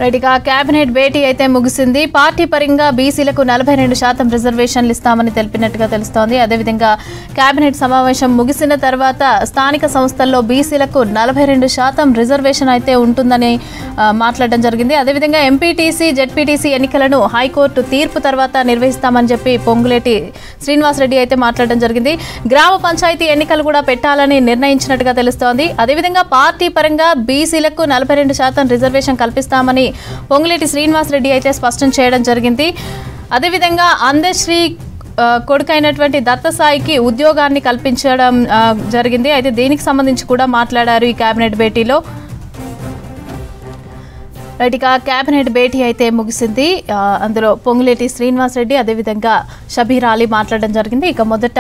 రైట్గా కేబినెట్ భేటీ అయితే ముగిసింది. పార్టీ పరంగా బీసీలకు 42% రిజర్వేషన్లు ఇస్తామని తెలిపినట్టుగా తెలుస్తోంది. అదేవిధంగా కేబినెట్ సమావేశం ముగిసిన తర్వాత స్థానిక సంస్థల్లో బీసీలకు 42% రిజర్వేషన్ అయితే ఉంటుందని మాట్లాడడం జరిగింది. అదేవిధంగా ఎంపీటీసీ జెడ్పీటీసీ ఎన్నికలను హైకోర్టు తీర్పు తర్వాత నిర్వహిస్తామని చెప్పి పొంగులేటి శ్రీనివాసరెడ్డి అయితే మాట్లాడడం జరిగింది. గ్రామ పంచాయతీ ఎన్నికలు కూడా పెట్టాలని నిర్ణయించినట్టుగా తెలుస్తోంది. అదేవిధంగా పార్టీ పరంగా బీసీలకు 42% రిజర్వేషన్ కల్పిస్తామని పొంగులేటి శ్రీనివాసరెడ్డి అయితే స్పష్టం చేయడం జరిగింది. అదేవిధంగా అందశ్రీ కొడుకైనటువంటి దత్తసాయికి ఉద్యోగాన్ని కల్పించడం జరిగింది. అయితే దీనికి సంబంధించి కూడా మాట్లాడారు ఈ కేబినెట్ భేటీలో. రైట్గా కేబినెట్ భేటీ అయితే ముగిసింది. అందులో పొంగులేటి శ్రీనివాసరెడ్డి అదేవిధంగా షబీర్ అలీ మాట్లాడడం జరిగింది. ఇక మొదట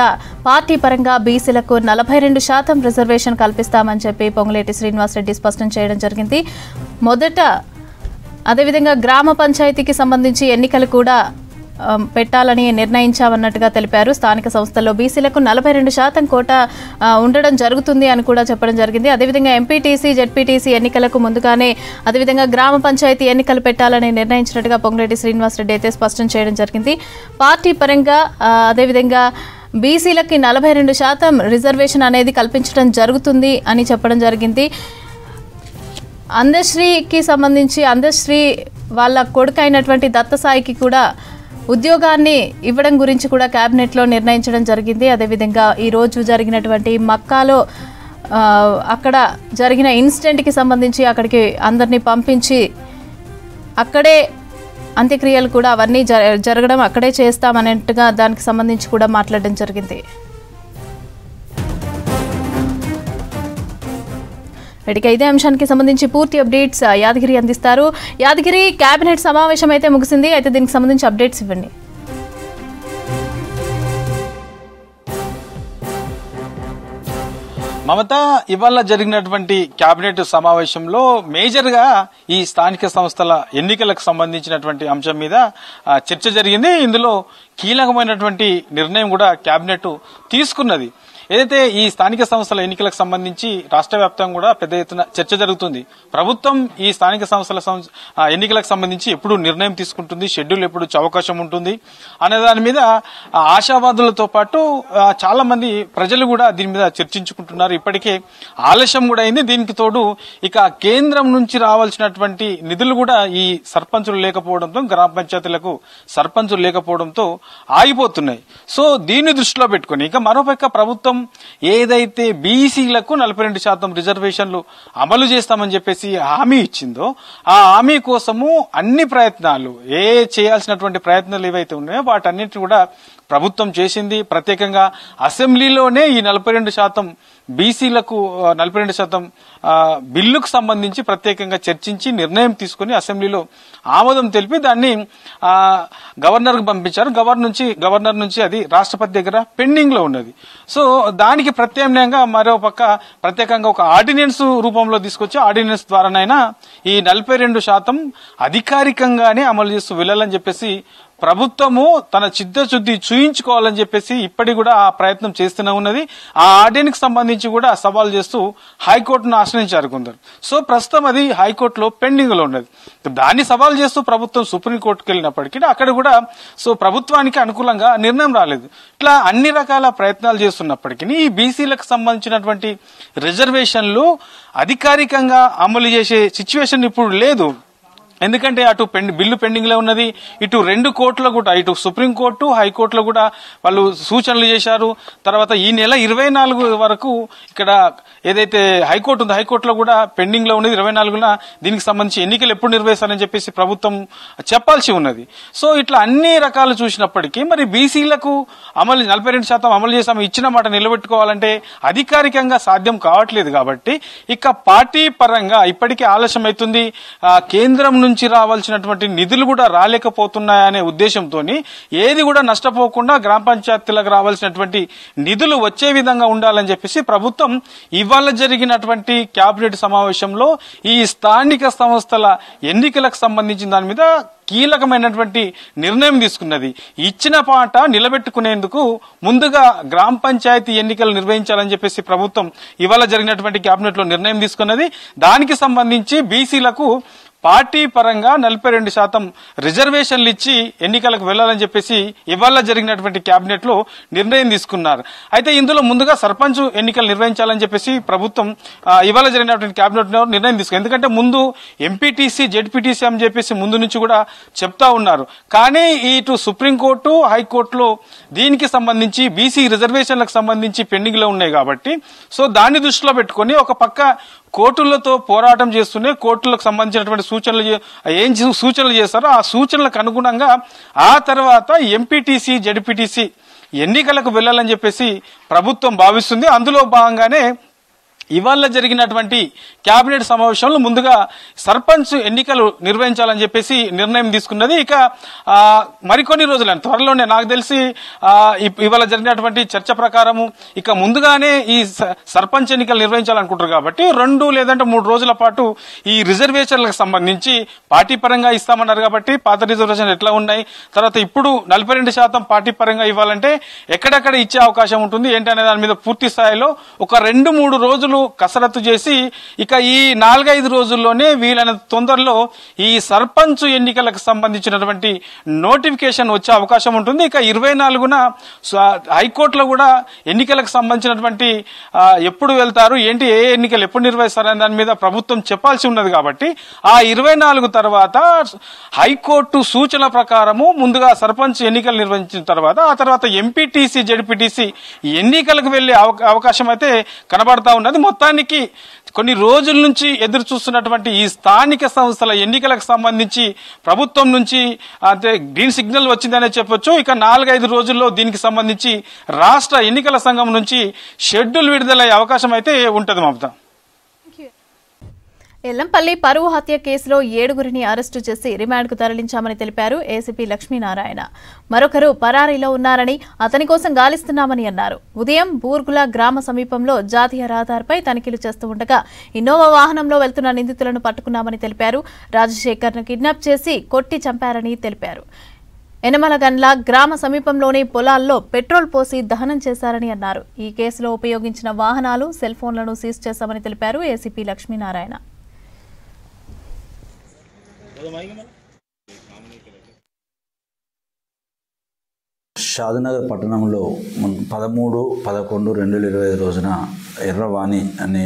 పార్టీ పరంగా బీసీలకు 42% రిజర్వేషన్ కల్పిస్తామని చెప్పి పొంగులేటి శ్రీనివాసరెడ్డి స్పష్టం చేయడం జరిగింది. మొదట అదేవిధంగా గ్రామ పంచాయతీకి సంబంధించి ఎన్నికలు కూడా పెట్టాలని నిర్ణయించామన్నట్టుగా తెలిపారు. స్థానిక సంస్థల్లో బీసీలకు 42% కోటా ఉండడం జరుగుతుంది అని కూడా చెప్పడం జరిగింది. అదేవిధంగా ఎంపీటీసీ జెడ్పీటీసీ ఎన్నికలకు ముందుగానే అదేవిధంగా గ్రామ పంచాయతీ ఎన్నికలు పెట్టాలని నిర్ణయించినట్టుగా పొంగులేటి శ్రీనివాసరెడ్డి అయితే స్పష్టం చేయడం జరిగింది. పార్టీ పరంగా అదేవిధంగా బీసీలకి 42% రిజర్వేషన్ అనేది కల్పించడం జరుగుతుంది అని చెప్పడం జరిగింది. అందశ్రీకి సంబంధించి అందశ్రీ వాళ్ళ కొడుకు అయినటువంటి దత్తసాయికి కూడా ఉద్యోగాన్ని ఇవ్వడం గురించి కూడా కేబినెట్లో నిర్ణయించడం జరిగింది. అదేవిధంగా ఈరోజు జరిగినటువంటి మక్కాలో అక్కడ జరిగిన ఇన్సిడెంట్కి సంబంధించి అక్కడికి అందరినీ పంపించి అక్కడే అంత్యక్రియలు కూడా అవన్నీ జరగడం అక్కడే చేస్తామన్నట్టుగా దానికి సంబంధించి కూడా మాట్లాడడం జరిగింది. ఇక ఇదే అంశానికి సంబంధించి పూర్తి అప్డేట్స్ యాదగిరి అందిస్తారు. యాదగిరి, కేబినెట్ సమావేశం అయితే ముగిసింది, అయితే దీనికి సంబంధించి అప్డేట్స్ ఇవ్వండి. మమత, ఇవాళ జరిగినటువంటి కేబినెట్ సమావేశంలో మేజర్గా ఈ స్థానిక సంస్థల ఎన్నికలకు సంబంధించినటువంటి అంశం మీద చర్చ జరిగింది. ఇందులో కీలకమైనటువంటి నిర్ణయం కూడా కేబినెట్ తీసుకున్నది. ఏదైతే ఈ స్థానిక సంస్థల ఎన్నికలకు సంబంధించి రాష్ట్ర వ్యాప్తంగా కూడా పెద్ద ఎత్తున చర్చ జరుగుతుంది. ప్రభుత్వం ఈ స్థానిక సంస్థల ఎన్నికలకు సంబంధించి ఎప్పుడు నిర్ణయం తీసుకుంటుంది, షెడ్యూల్ ఎప్పుడు అవకాశం ఉంటుంది అనే దాని మీద ఆశావాదులతో పాటు చాలా మంది ప్రజలు కూడా దీని మీద చర్చించుకుంటున్నారు. ఇప్పటికే ఆలస్యం కూడా అయింది. దీనికి తోడు ఇక కేంద్రం నుంచి రావాల్సినటువంటి నిధులు కూడా ఈ సర్పంచులు లేకపోవడంతో, గ్రామ పంచాయతీలకు సర్పంచులు లేకపోవడంతో ఆగిపోతున్నాయి. సో దీన్ని దృష్టిలో పెట్టుకుని ఇక మరోపక్క ప్రభుత్వం ఏదైతే బీసీలకు 42% రిజర్వేషన్లు అమలు చేస్తామని చెప్పేసి హామీ ఇచ్చిందో ఆ హామీ కోసము అన్ని ప్రయత్నాలు చేయాల్సినటువంటి ప్రయత్నాలు ఏవైతే ఉన్నాయో వాటన్నిటిని కూడా ప్రభుత్వం చేసింది. ప్రత్యేకంగా అసెంబ్లీలోనే ఈ 42% బీసీలకు 42% బిల్లుకు సంబంధించి ప్రత్యేకంగా చర్చించి నిర్ణయం తీసుకుని అసెంబ్లీలో ఆమోదం తెలిపి దాన్ని గవర్నర్కు పంపించారు. గవర్నర్ నుంచి అది రాష్ట్రపతి దగ్గర పెండింగ్ లో ఉన్నది. సో దానికి ప్రత్యామ్నాయంగా మరో పక్క ప్రత్యేకంగా ఒక ఆర్డినెన్స్ రూపంలో తీసుకొచ్చి ఆర్డినెన్స్ ద్వారానైనా ఈ 42% అధికారికంగానే అమలు చేస్తూ వెళ్ళాలని చెప్పేసి ప్రభుత్వము తన చిత్తశుద్ధి చూయించుకోవాలని చెప్పేసి ఇప్పటికి కూడా ఆ ప్రయత్నం చేస్తూనే ఉన్నది. ఆ ఆర్డినెన్స్ సంబంధించి కూడా సవాల్ చేస్తూ హైకోర్టును ఆశ్రయించారు కొందరు. సో ప్రస్తుతం అది హైకోర్టులో పెండింగ్ లో ఉన్నది. దాన్ని సవాల్ చేస్తూ ప్రభుత్వం సుప్రీంకోర్టుకు వెళ్ళినప్పటికీ అక్కడ కూడా సో ప్రభుత్వానికి అనుకూలంగా నిర్ణయం రాలేదు. ఇట్లా అన్ని రకాల ప్రయత్నాలు చేస్తున్నప్పటికీ ఈ బీసీలకు సంబంధించినటువంటి రిజర్వేషన్లు అధికారికంగా అమలు చేసే సిచ్యువేషన్ ఇప్పుడు లేదు. ఎందుకంటే అటు బిల్లు పెండింగ్ లో ఉన్నది, ఇటు 2 కోర్టులో కూడా, ఇటు సుప్రీంకోర్టు హైకోర్టులో కూడా వాళ్ళు సూచనలు చేశారు. తర్వాత ఈ నెల 24 వరకు ఇక్కడ ఏదైతే హైకోర్టు ఉందో హైకోర్టులో కూడా పెండింగ్ లో ఉన్నది. 24న దీనికి సంబంధించి ఎన్నికలు ఎప్పుడు నిర్వహిస్తారని చెప్పేసి ప్రభుత్వం చెప్పాల్సి ఉన్నది. సో ఇట్లా అన్ని రకాలు చూసినప్పటికీ మరి బీసీలకు 42% అమలు చేసాము ఇచ్చిన మాట నిలబెట్టుకోవాలంటే అధికారికంగా సాధ్యం కావట్లేదు. కాబట్టి ఇక పార్టీ పరంగా ఇప్పటికే ఆలస్యం అవుతుంది. కేంద్రం నుంచి రావాల్సినటువంటి నిధులు కూడా రాలేకపోతున్నాయనే ఉద్దేశంతో ఏది కూడా నష్టపోకుండా గ్రామ పంచాయతీలకు రావాల్సినటువంటి నిధులు వచ్చే విధంగా ఉండాలని చెప్పేసి ప్రభుత్వం ఇవాళ జరిగినటువంటి కేబినెట్ సమావేశంలో ఈ స్థానిక సంస్థల ఎన్నికలకు సంబంధించిన దాని మీద కీలకమైనటువంటి నిర్ణయం తీసుకున్నది. ఇచ్చిన పాట నిలబెట్టుకునేందుకు ముందుగా గ్రామ పంచాయతీ ఎన్నికలు నిర్వహించాలని చెప్పేసి ప్రభుత్వం ఇవాళ జరిగినటువంటి కేబినెట్ లో నిర్ణయం తీసుకున్నది. దానికి సంబంధించి బీసీలకు పార్టీ పరంగా 42% రిజర్వేషన్లు ఇచ్చి ఎన్నికలకు వెళ్లాలని చెప్పేసి ఇవాళ జరిగినటువంటి కేబినెట్ లో నిర్ణయం తీసుకున్నారు. అయితే ఇందులో ముందుగా సర్పంచ్ ఎన్నికలు నిర్వహించాలని చెప్పేసి ప్రభుత్వం ఇవాళ జరిగినటువంటి కేబినెట్ లో నిర్ణయం తీసుకుంది. ఎందుకంటే ముందు ఎంపీటీసీ జెడ్పీటీసీ అని చెప్పేసి ముందు నుంచి కూడా చెప్తా ఉన్నారు. కానీ ఇటు సుప్రీంకోర్టు హైకోర్టులో దీనికి సంబంధించి బీసీ రిజర్వేషన్లకు సంబంధించి పెండింగ్ లో ఉన్నాయి కాబట్టి సో దాన్ని దృష్టిలో పెట్టుకుని ఒక పక్క కోర్టులతో పోరాటం చేస్తూనే కోర్టులకు సంబంధించినటువంటి సూచనలు చేస్తారో ఆ సూచనలకు అనుగుణంగా ఆ తర్వాత ఎంపీటీసీ జెడ్పీటీసీ ఎన్నికలకు వెళ్లాలని చెప్పేసి ప్రభుత్వం భావిస్తుంది. అందులో భాగంగానే ఇవాళ జరిగినటువంటి కేబినెట్ సమావేశంలో ముందుగా సర్పంచ్ ఎన్నికలు నిర్వహించాలని చెప్పేసి నిర్ణయం తీసుకున్నది. ఇక మరికొన్ని రోజులు త్వరలోనే నాకు తెలిసి ఇవాళ జరిగినటువంటి చర్చ ప్రకారము ఇక ముందుగానే ఈ సర్పంచ్ ఎన్నికలు నిర్వహించాలనుకుంటారు. కాబట్టి 2 లేదంటే 3 రోజుల పాటు ఈ రిజర్వేషన్లకు సంబంధించి పార్టీ పరంగా ఇస్తామన్నారు. కాబట్టి పాత రిజర్వేషన్ ఎట్లా ఉన్నాయి, తర్వాత ఇప్పుడు 42% పార్టీ పరంగా ఇవ్వాలంటే ఎక్కడెక్కడ ఇచ్చే అవకాశం ఉంటుంది ఏంటనే దాని మీద పూర్తి స్థాయిలో ఒక 2-3 రోజులు కోర్టులు కసరత్తు చేసి ఇక ఈ 4-5 రోజుల్లోనే వీలైన తొందరలో ఈ సర్పంచ్ ఎన్నికలకు సంబంధించినటువంటి నోటిఫికేషన్ వచ్చే అవకాశం ఉంటుంది. ఇక 24న హైకోర్టులో కూడా ఎన్నికలకు సంబంధించినటువంటి ఎప్పుడు వెళ్తారు, ఏంటి, ఏ ఎన్నికలు ఎప్పుడు నిర్వహిస్తారనే దాని మీద ప్రభుత్వం చెప్పాల్సి ఉన్నది. కాబట్టి ఆ 24 తర్వాత హైకోర్టు సూచన ప్రకారము ముందుగా సర్పంచ్ ఎన్నికలు నిర్వహించిన తర్వాత ఆ తర్వాత ఎంపీటీసీ జెడ్పీటీసీ ఎన్నికలకు వెళ్లే అవకాశం అయితే కనబడతా ఉన్నది. మొత్తానికి కొన్ని రోజుల నుంచి ఎదురు చూస్తున్నటువంటి ఈ స్థానిక సంస్థల ఎన్నికలకు సంబంధించి ప్రభుత్వం నుంచి అంటే గ్రీన్ సిగ్నల్ వచ్చిందనే చెప్పొచ్చు. ఇక 4-5 రోజుల్లో దీనికి సంబంధించి రాష్ట్ర ఎన్నికల సంఘం నుంచి షెడ్యూల్ విడుదలయ్యే అవకాశం అయితే ఉంటుంది. మమతా, ఎల్లంపల్లి పరువు హత్య కేసులో 7గురిని అరెస్టు చేసి రిమాండ్కు తరలించామని తెలిపారు ఏసీపీ లక్ష్మీనారాయణ. మరొకరు పరారీలో ఉన్నారని, అతని కోసం గాలిస్తున్నామని అన్నారు. ఉదయం బూర్గుల గ్రామ సమీపంలో జాతీయ రహదారిపై తనిఖీలు చేస్తూ ఉండగా ఇన్నోవా వాహనంలో వెళ్తున్న నిందితులను పట్టుకున్నామని తెలిపారు. రాజశేఖర్ను కిడ్నాప్ చేసి కొట్టి చంపారని తెలిపారు. ఎనమలగండ్ల గ్రామ సమీపంలోని పొలాల్లో పెట్రోల్ పోసి దహనం చేశారని అన్నారు. ఈ కేసులో ఉపయోగించిన వాహనాలు, సెల్ ఫోన్లను సీజ్ చేశామని తెలిపారు ఏసీపీ లక్ష్మీనారాయణ. షాద్నగర్ పట్టణంలో 13/11/2025 రోజున ఎర్రవాణి అనే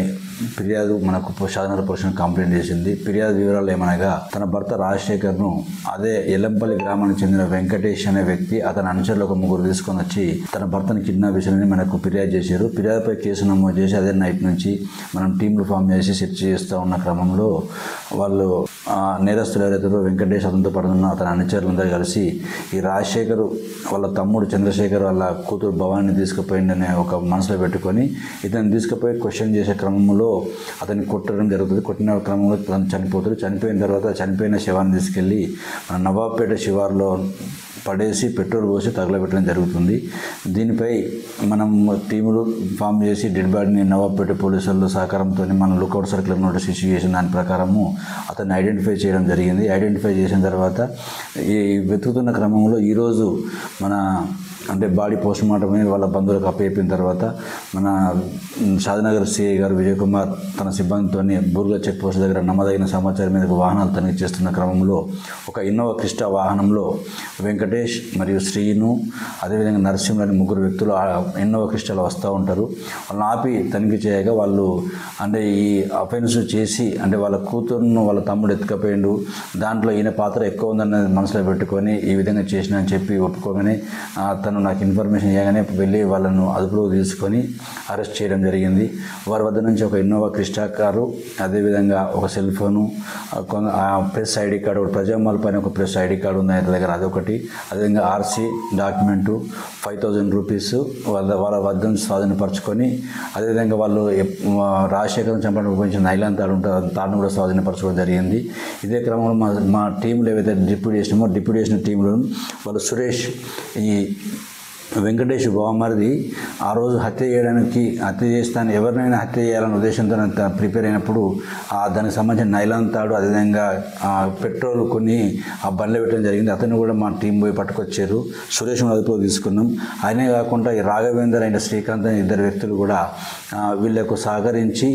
ఫిర్యాదు మనకు షాద్నగర్ పోలీసులు కంప్లైంట్ చేసింది. ఫిర్యాదు వివరాలు ఏమనగా తన భర్త రాజశేఖర్ను అదే ఎల్లంపల్లి గ్రామానికి చెందిన వెంకటేష్ అనే వ్యక్తి అతని అనుచరులు ఒక 3 తీసుకొని వచ్చి తన భర్తను కిడ్నాప్ చేశారని మనకు ఫిర్యాదు చేశారు. ఫిర్యాదుపై కేసు నమోదు చేసి అదే నైట్ నుంచి మనం టీంలు ఫామ్ చేసి సెర్చ్ చేస్తూ ఉన్న క్రమంలో వాళ్ళు నేరస్తులు ఎవరైతే వెంకటేష్ అతనితో పడుతున్న అతని అనుచరులందరూ కలిసి ఈ రాజశేఖర్ వాళ్ళ తమ్ముడు చంద్రశేఖర్ వాళ్ళ కూతురు భవాన్ని తీసుకుపోయిందనే ఒక మనసులో పెట్టుకొని ఇతను తీసుకుపోయి క్వశ్చన్ చేసే క్రమంలో అతన్ని కొట్టడం జరుగుతుంది. కొట్టిన క్రమంలో తను చనిపోతాడు. చనిపోయిన తర్వాత చనిపోయిన శవాన్ని తీసుకెళ్ళి మన నవాబ్పేట శివార్లో పడేసి పెట్రోల్ పోసి తగలబెట్టడం జరుగుతుంది. దీనిపై మనం టీములు ఫామ్ చేసి డెడ్ బాడీని నవాబ్పేట పోలీసుల సహకారంతో మనం లుకౌట్ సర్కిల్ నోటీస్ ఇష్యూ చేసిన దాని ప్రకారము అతన్ని ఐడెంటిఫై చేయడం జరిగింది. ఐడెంటిఫై చేసిన తర్వాత ఈ వెతుకుతున్న క్రమంలో ఈరోజు మన అంటే బాడీ పోస్ట్ మార్టం వాళ్ళ బంధువులకు అప్పయిపోయిన తర్వాత మన షాద్నగర్ సిఐ గారు విజయ్ కుమార్ తన సిబ్బందితో బూర్గుల చెక్ పోస్ట్ దగ్గర నమ్మదగిన సమాచారం మీద వాహనాలు తనిఖీ చేస్తున్న క్రమంలో ఒక ఇన్నోవా క్రిస్టా వాహనంలో వెంకటేష్ మరియు శ్రీను అదేవిధంగా నరసింహ అనే 3 వ్యక్తులు ఇన్నోవా క్రిస్టాలో వస్తూ ఉంటారు. వాళ్ళని ఆపి తనిఖీ చేయగా వాళ్ళు అంటే ఈ అఫెన్స్ చేసి అంటే వాళ్ళ కూతురును వాళ్ళ తమ్ముడు ఎత్తుకపోయిండు, దాంట్లో ఈయన పాత్ర ఎక్కువ ఉందన్నది మనసులో పెట్టుకొని ఈ విధంగా చేసిన అని చెప్పి ఒప్పుకోగానే తను నాకు ఇన్ఫర్మేషన్ ఇవ్వగానే వెళ్ళి వాళ్ళను అదుపులో తీసుకొని అరెస్ట్ చేయడం జరిగింది. వారి వద్ద నుంచి ఒక ఇన్నోవా క్రిస్టా కారు, అదేవిధంగా ఒక cell phone, press ID card, ప్రజామాల్ పైన ఒక ప్రెస్ ఐడి కార్డు ఉంది ఆయన దగ్గర, అదొకటి, అదేవిధంగా ఆర్సీ డాక్యుమెంటు 5000 రూపీస్ వాళ్ళ వద్ద నుంచి స్వాధీనపరచుకొని అదేవిధంగా వాళ్ళు రాజశేఖరం చంపడానికి ఉపయోగించిన నైలాన్ తాడు ఉంటుంది, తాడును కూడా స్వాధీనపరచుకోవడం జరిగింది. ఇదే క్రమంలో మా టీంలో ఏవైతే డిప్యూటీ చేసిన టీంలో వాళ్ళు సురేష్ ఈ వెంకటేష్ బావమరిది ఆ రోజు హత్య చేస్తాను ఎవరినైనా హత్య చేయాలనే ఉద్దేశంతో ప్రిపేర్ అయినప్పుడు దానికి సంబంధించిన నైలాన్ తాడు అదేవిధంగా పెట్రోల్ కొన్ని ఆ బండ్లో పెట్టడం జరిగింది. అతను కూడా మా టీం పోయి పట్టుకొచ్చారు. సురేష్ అదుపులో తీసుకున్నాం. ఆయనే కాకుండా ఈ రాఘవేందర్ అయిన శ్రీకాంత్ అనే 2 వ్యక్తులు కూడా వీళ్ళకు సహకరించి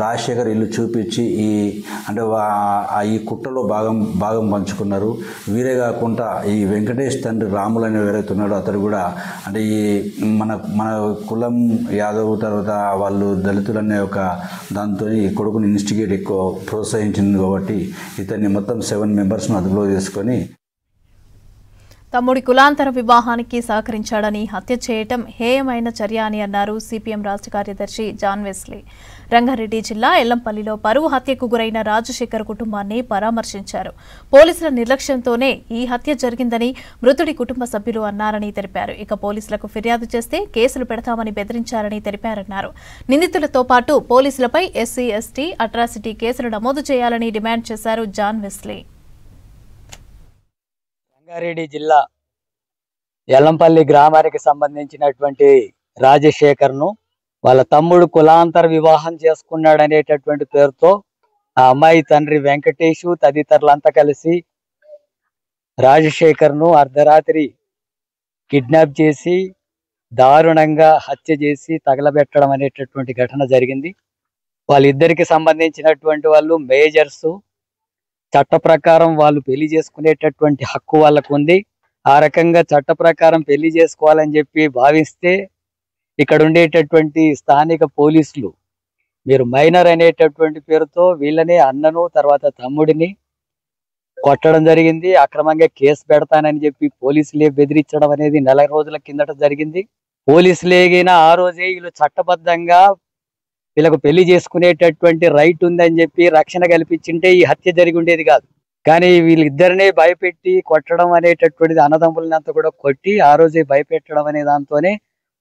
రాజశేఖర్ ఇల్లు చూపించి అంటే ఈ కుట్రలో భాగం పంచుకున్నారు. వీరే కాకుండా ఈ వెంకటేష్ తండ్రి రాములు అనే ఎవరైతే ఉన్నాడో అతడు కూడా అంటే ఈ మన కులం యాదవ్ తర్వాత వాళ్ళు దళితులు అనే ఒక దాంతో ఈ కొడుకుని ఇన్వెస్టిగేట్ ఎక్కువ ప్రోత్సహించింది కాబట్టి ఇతన్ని మొత్తం 7 మెంబర్స్ను అదుపులో చేసుకొని తమ్ముడి కులాంతర వివాహానికి సహకరించాడని హత్య చేయటం హేయమైన చర్య అని అన్నారు సిపిఎం రాష్ట్ర కార్యదర్శి జాన్ వెస్లీ. రంగారెడ్డి జిల్లా ఎల్లంపల్లిలో పరువు హత్యకు గురైన రాజశేఖర్ కుటుంబాన్ని పరామర్శించారు. పోలీసుల నిర్లక్ష్యంతోనే ఈ హత్య జరిగిందని మృతుడి కుటుంబ సభ్యులు అన్నారని తెలిపారు. ఇక పోలీసులకు ఫిర్యాదు చేస్తే కేసులు పెడతామని బెదిరించారని తెలిపారన్నారు. నిందితులతో పాటు పోలీసులపై ఎస్సీ ఎస్టీ అట్రాసిటీ కేసులు నమోదు చేయాలని డిమాండ్ చేశారు జాన్ వెస్లీ. రంగారెడ్డి జిల్లా ఎల్లంపల్లి గ్రామానికి సంబంధించినటువంటి రాజశేఖర్ను వాళ్ళ తమ్ముడు కులాంతర వివాహం చేసుకున్నాడనేటటువంటి పేరుతో ఆ అమ్మాయి తండ్రి వెంకటేష్ తదితరులంతా కలిసి రాజశేఖర్ను అర్ధరాత్రి కిడ్నాప్ చేసి దారుణంగా హత్య చేసి తగలబెట్టడం అనేటటువంటి ఘటన జరిగింది. వాళ్ళిద్దరికి సంబంధించినటువంటి వాళ్ళు మేజర్స్. చట్ట ప్రకారం వాళ్ళు పెళ్లి చేసుకునేటటువంటి హక్కు వాళ్ళకు ఉంది. ఆ రకంగా చట్ట ప్రకారం పెళ్లి చేసుకోవాలని చెప్పి భావిస్తే ఇక్కడ ఉండేటటువంటి స్థానిక పోలీసులు మీరు మైనర్ అనేటటువంటి పేరుతో వీళ్ళని అన్నను తర్వాత తమ్ముడిని కొట్టడం జరిగింది. అక్రమంగా కేసు పెడతానని చెప్పి పోలీసులే బెదిరించడం అనేది 4 రోజుల కిందట జరిగింది. పోలీసులేగినా ఆ రోజే వీళ్ళు చట్టబద్ధంగా వీళ్ళకు పెళ్లి చేసుకునేటటువంటి రైట్ ఉందని చెప్పి రక్షణ కల్పించింటే ఈ హత్య జరిగి ఉండేది కాదు. కానీ వీళ్ళిద్దరినే భయపెట్టి కొట్టడం అనేటటువంటిది అన్నదమ్ములంతా కూడా కొట్టి ఆ రోజే భయపెట్టడం అనే దాంతోనే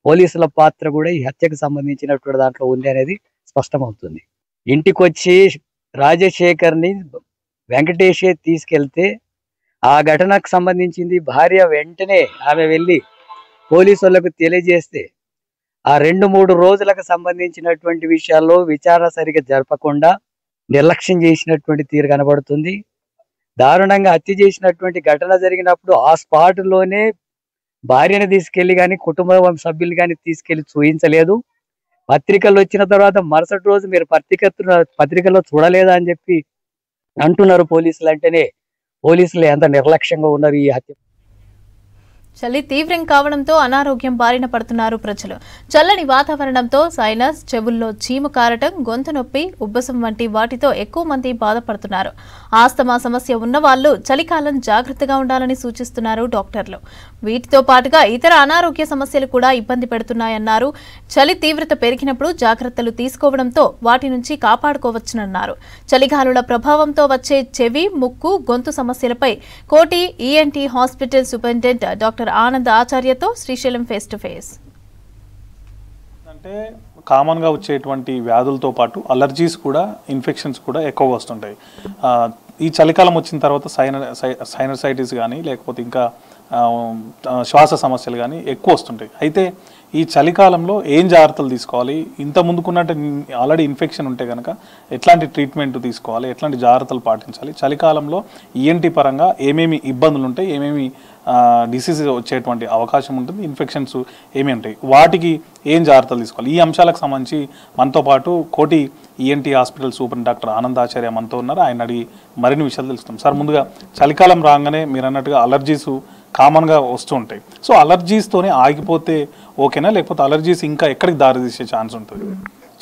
పోలీసుల పాత్ర కూడా ఈ హత్యకు సంబంధించినటువంటి దాంట్లో ఉంది అనేది స్పష్టమవుతుంది. ఇంటికి వచ్చి రాజశేఖర్ని వెంకటేషే తీసుకెళ్తే ఆ ఘటనకు సంబంధించింది భార్య వెంటనే ఆమె వెళ్ళి పోలీసు వాళ్ళకు తెలియజేస్తే ఆ 2-3 రోజులకు సంబంధించినటువంటి విషయాల్లో విచారణ సరిగ్గా జరపకుండా నిర్లక్ష్యం చేసినటువంటి తీరు కనబడుతుంది. దారుణంగా హత్య చేసినటువంటి ఘటన జరిగినప్పుడు ఆ స్పాట్లోనే భార్యను తీసుకెళ్లి కానీ కుటుంబ సభ్యులు కానీ తీసుకెళ్లి చూయించలేదు. పత్రికలు వచ్చిన తర్వాత మరుసటి రోజు మీరు పత్రికల్లో చూడలేదా అని చెప్పి అంటున్నారు పోలీసులు. అంటేనే పోలీసులు ఎంత నిర్లక్ష్యంగా ఉన్నారు ఈ హత్య. చలి తీవ్రం కావడంతో అనారోగ్యం బారిన పడుతున్నారు ప్రజలు. చల్లని వాతావరణంతో సైనస్, చెవుల్లో చీము కారటం, గొంతు నొప్పి, ఉబ్బసం వంటి వాటితో ఎక్కువ మంది బాధపడుతున్నారు. ఆస్తమా సమస్య ఉన్నవాళ్లు చలికాలం జాగ్రత్తగా ఉండాలని సూచిస్తున్నారు డాక్టర్లు. వీటితో పాటుగా ఇతర అనారోగ్య సమస్యలు కూడా ఇబ్బంది పెడుతున్నాయన్నారు. చలి తీవ్రత పెరిగినప్పుడు జాగ్రత్తలు తీసుకోవడంతో వాటి నుంచి కాపాడుకోవచ్చునన్నారు. చలిగాలుల ప్రభావంతో వచ్చే చెవి, ముక్కు, గొంతు సమస్యలపై Koti ENT hospital superintendent doctor Anand ఆచార్యతో శ్రీశైలం ఫేస్ టు ఫేస్. అంటే కామన్గా వచ్చేటువంటి వ్యాధులతో పాటు అలర్జీస్ కూడా, ఇన్ఫెక్షన్స్ కూడా ఎక్కువగా వస్తుంటాయి. ఈ చలికాలం వచ్చిన తర్వాత సైనసైటిస్ కానీ లేకపోతే ఇంకా శ్వాస సమస్యలు కానీ ఎక్కువ వస్తుంటాయి. అయితే ఈ చలికాలంలో ఏం జాగ్రత్తలు తీసుకోవాలి? ఇంత ముందుకున్నట్టు ఆల్రెడీ ఇన్ఫెక్షన్ ఉంటే కనుక ఎట్లాంటి ట్రీట్మెంట్ తీసుకోవాలి, ఎట్లాంటి జాగ్రత్తలు పాటించాలి, చలికాలంలో ఈఎన్టీ పరంగా ఏమేమి ఇబ్బందులు ఉంటాయి, ఏమేమి డిసీజ్ వచ్చేటువంటి అవకాశం ఉంటుంది, ఇన్ఫెక్షన్స్ ఏమి ఉంటాయి, వాటికి ఏం జాగ్రత్తలు తీసుకోవాలి, ఈ అంశాలకు సంబంధించి మనతో పాటు Koti ENT hospital superintendent doctor Anand Acharya మనతో ఉన్నారు. ఆయన అడిగి మరిన్ని విషయాలు తెలుసుకుంటాం. సార్, ముందుగా చలికాలం రాగానే మీరు అన్నట్టుగా అలర్జీస్ కామన్గా వస్తూ ఉంటాయి. సో అలర్జీస్తోనే ఆగిపోతే ఓకేనా, లేకపోతే అలర్జీస్ ఇంకా ఎక్కడికి దారి తీసే ఛాన్స్ ఉంటుంది?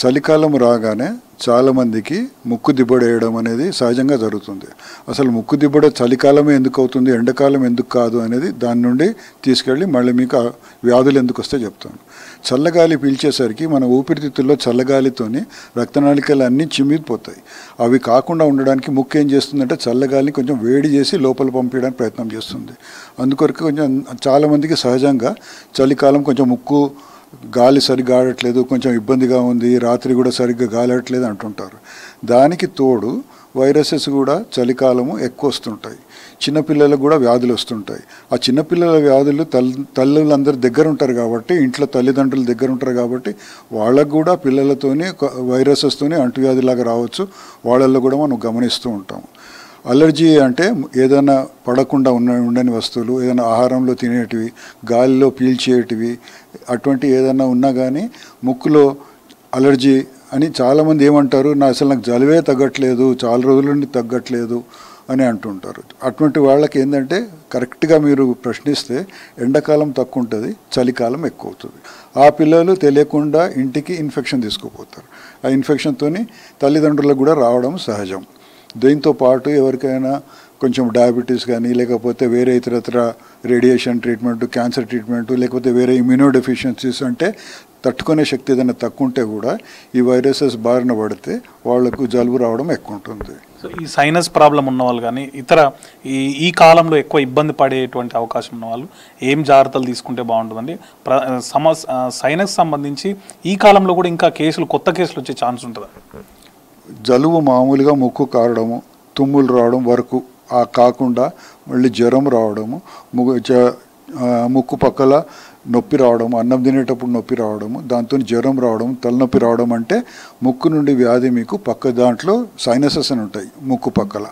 చలికాలం రాగానే చాలామందికి ముక్కు దిబ్బడేయడం అనేది సహజంగా జరుగుతుంది. అసలు ముక్కు దిబ్బడ చలికాలమే ఎందుకు అవుతుంది, ఎండాకాలం ఎందుకు కాదు అనేది దాని నుండి తీసుకెళ్ళి మళ్ళీ మీకు వ్యాధులు ఎందుకు వస్తే చెప్తాను. చల్లగాలి పీల్చేసరికి మన ఊపిరితిత్తుల్లో చల్లగాలితోని రక్తనాళికలు అన్నీ చిమ్మిపోతాయి. అవి కాకుండా ఉండడానికి ముక్కు ఏం చేస్తుందంటే చల్లగాలిని కొంచెం వేడి చేసి లోపల పంపించడానికి ప్రయత్నం చేస్తుంది. అందుకొరకు కొంచెం చాలామందికి సహజంగా చలికాలం కొంచెం ముక్కు గాలి సరిగ్గా ఆడట్లేదు, కొంచెం ఇబ్బందిగా ఉంది, రాత్రి కూడా సరిగ్గా గాలి ఆడట్లేదు అంటుంటారు. దానికి తోడు వైరసెస్ కూడా చలికాలము ఎక్కువ వస్తుంటాయి. చిన్నపిల్లలకు కూడా వ్యాధులు వస్తుంటాయి. ఆ చిన్నపిల్లల వ్యాధులు తల్లులందరి దగ్గర ఉంటారు కాబట్టి, ఇంట్లో తల్లిదండ్రుల దగ్గర ఉంటారు కాబట్టి వాళ్ళకు కూడా పిల్లలతోని వైరసెస్తోని అంటువ్యాధిలాగా రావచ్చు. వాళ్ళల్లో కూడా మనం గమనిస్తూ ఉంటాం. అలర్జీ అంటే ఏదైనా పడకుండా ఉండని వస్తువులు, ఏదైనా ఆహారంలో తినేటివి, గాలిలో పీల్చేటివి, అటువంటి ఏదైనా ఉన్నా కానీ ముక్కులో అలర్జీ అని చాలామంది ఏమంటారు, నాకు జలుబే తగ్గట్లేదు, చాలా రోజుల నుండి తగ్గట్లేదు అని అంటుంటారు. అటువంటి వాళ్ళకి ఏంటంటే కరెక్ట్గా మీరు ప్రశ్నిస్తే ఎండాకాలం తక్కువ ఉంటుంది, చలికాలం ఎక్కువ అవుతుంది. ఆ పిల్లలు తెలియకుండా ఇంటికి ఇన్ఫెక్షన్ తీసుకుపోతారు. ఆ ఇన్ఫెక్షన్తో తల్లిదండ్రులకు కూడా రావడం సహజం. దీంతో పాటు ఎవరికైనా కొంచెం డయాబెటీస్ కానీ లేకపోతే వేరే ఇతరత్ర రేడియేషన్ ట్రీట్మెంట్, క్యాన్సర్ ట్రీట్మెంట్, లేకపోతే వేరే ఇమ్యూనో డెఫిషియన్సీస్ అంటే తట్టుకునే శక్తి ఏదైనా తక్కువ ఉంటే కూడా ఈ వైరసెస్ బారిన పడితే వాళ్లకు జలుబు రావడం ఎక్కువ ఉంటుంది. సో ఈ సైనస్ ప్రాబ్లం ఉన్న వాళ్ళు కానీ ఇతర ఈ కాలంలో ఎక్కువ ఇబ్బంది పడేటువంటి అవకాశం ఉన్న వాళ్ళు ఏం జాగ్రత్తలు తీసుకుంటే బాగుంటుందండి? సైనస్ సంబంధించి ఈ కాలంలో కూడా ఇంకా కొత్త కేసులు వచ్చే ఛాన్స్ ఉంటుందా? జలుబు మామూలుగా ముక్కు కారడము, తుమ్ములు రావడం వరకు కాకుండా మళ్ళీ జ్వరం రావడము, ముక్కు పక్కల నొప్పి రావడం, అన్నం తినేటప్పుడు నొప్పి రావడము, దాంతో జ్వరం రావడం, తలనొప్పి రావడం అంటే ముక్కు నుండి వ్యాధి మీకు పక్క దాంట్లో సైనసెస్ అని ఉంటాయి ముక్కు పక్కల,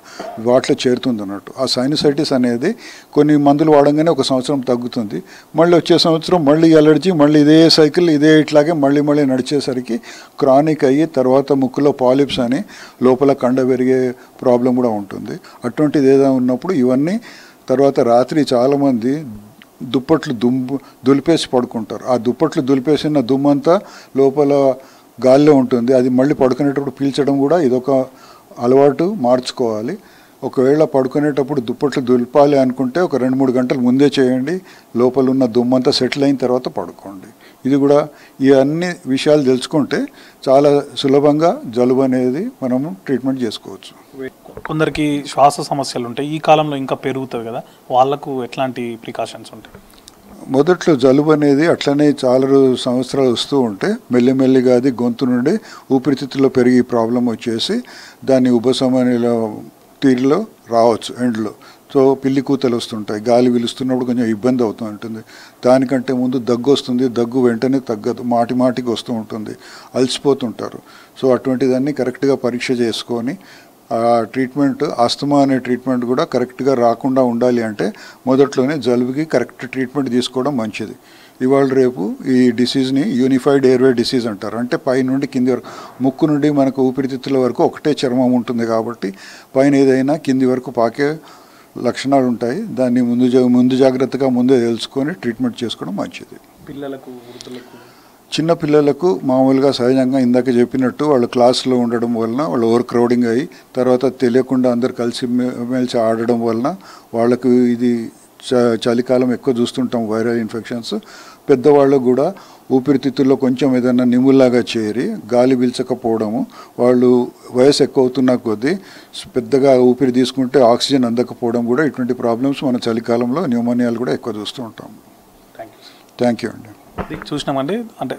వాటిలో చేరుతుంది అన్నట్టు. ఆ సైనసైటిస్ అనేది కొన్ని మందులు వాడంగానే 1 సంవత్సరం తగ్గుతుంది, మళ్ళీ వచ్చే సంవత్సరం మళ్ళీ ఎలర్జీ, మళ్ళీ ఇదే సైకిల్ ఇదే ఇట్లాగే మళ్ళీ నడిచేసరికి క్రానిక్ అయ్యి తర్వాత ముక్కులో పాలిప్స్ అని లోపల కండ పెరిగే ప్రాబ్లం కూడా ఉంటుంది. అటువంటిది ఏదైనా ఉన్నప్పుడు ఇవన్నీ తర్వాత రాత్రి చాలామంది దుప్పట్లు దులిపేసి పడుకుంటారు. ఆ దుప్పట్లు దులిపేసిన దుమ్మంతా లోపల గాల్లో ఉంటుంది, అది మళ్ళీ పడుకునేటప్పుడు పీల్చడం కూడా ఇదొక అలవాటు మార్చుకోవాలి. ఒకవేళ పడుకునేటప్పుడు దుప్పట్లు దులిపాలి అనుకుంటే ఒక 2-3 గంటలు ముందే చేయండి, లోపల ఉన్న దుమ్మంతా సెటిల్ అయిన తర్వాత పడుకోండి. ఇది కూడా ఈ అన్ని విషయాలు తెలుసుకుంటే చాలా సులభంగా జలుబు అనేది మనము ట్రీట్మెంట్ చేసుకోవచ్చు. కొందరికి శ్వాస సమస్యలు ఉంటాయి, ఈ కాలంలో ఇంకా పెరుగుతుంది కదా, వాళ్ళకు ఎట్లాంటి ప్రికాషన్స్ ఉంటాయి? మొదట్లో జలుబు అనేది అట్లనే చాలా సంవత్సరాలు వస్తూ ఉంటే మెల్లిమెల్లిగా అది గొంతు నుండి ఊపిరితిత్తుల్లో పెరిగి ప్రాబ్లం వచ్చేసి దాన్ని ఉపశమనల తీరులో రావచ్చు ఎండ్లో. సో పిల్లి కూతలు వస్తుంటాయి, గాలి పిలుస్తున్నప్పుడు కొంచెం ఇబ్బంది అవుతూ ఉంటుంది. దానికంటే ముందు దగ్గు వస్తుంది, దగ్గు వెంటనే తగ్గదు, మాటికి వస్తూ ఉంటుంది, అలసిపోతుంటారు. సో అటువంటిదాన్ని కరెక్ట్గా పరీక్ష చేసుకొని ఆ ట్రీట్మెంట్, ఆస్తమా అనే ట్రీట్మెంట్ కూడా కరెక్ట్గా రాకుండా ఉండాలి అంటే మొదట్లోనే జలుబుకి కరెక్ట్ ట్రీట్మెంట్ తీసుకోవడం మంచిది. ఇవాళ రేపు ఈ డిసీజ్ని యూనిఫైడ్ ఎయిర్వే డిసీజ్ అంటారు. అంటే పై నుండి కింది వరకు, ముక్కు నుండి మనకు ఊపిరితిత్తుల వరకు ఒకటే చర్మం ఉంటుంది కాబట్టి పైన ఏదైనా కింది వరకు పాకే లక్షణాలు ఉంటాయి. దాన్ని ముందు జాగ్రత్తగా ముందే తెలుసుకొని ట్రీట్మెంట్ చేసుకోవడం మంచిది. పిల్లలకు, వృద్ధులకు, చిన్న పిల్లలకు మామూలుగా సహజంగా ఇందాక చెప్పినట్టు వాళ్ళు క్లాస్లో ఉండడం వలన వాళ్ళు ఓవర్ క్రౌడింగ్ అయ్యి తర్వాత తెలియకుండా అందరు కలిసి మెలిసి ఆడడం వలన వాళ్ళకు ఇది చలికాలం ఎక్కువ చూస్తుంటాం వైరల్ ఇన్ఫెక్షన్స్. పెద్దవాళ్ళు కూడా ఊపిరితిత్తుల్లో కొంచెం ఏదైనా నిముల్లాగా చేరి గాలి పీల్చకపోవడము, వాళ్ళు వయసు ఎక్కువ అవుతున్న కొద్దీ పెద్దగా ఊపిరి తీసుకుంటే ఆక్సిజన్ అందకపోవడం కూడా ఇటువంటి ప్రాబ్లమ్స్ మన చలికాలంలో న్యూమోనియాలు కూడా ఎక్కువ చూస్తూ ఉంటాం. థ్యాంక్ యూ అండి. చూసినామండి, అంటే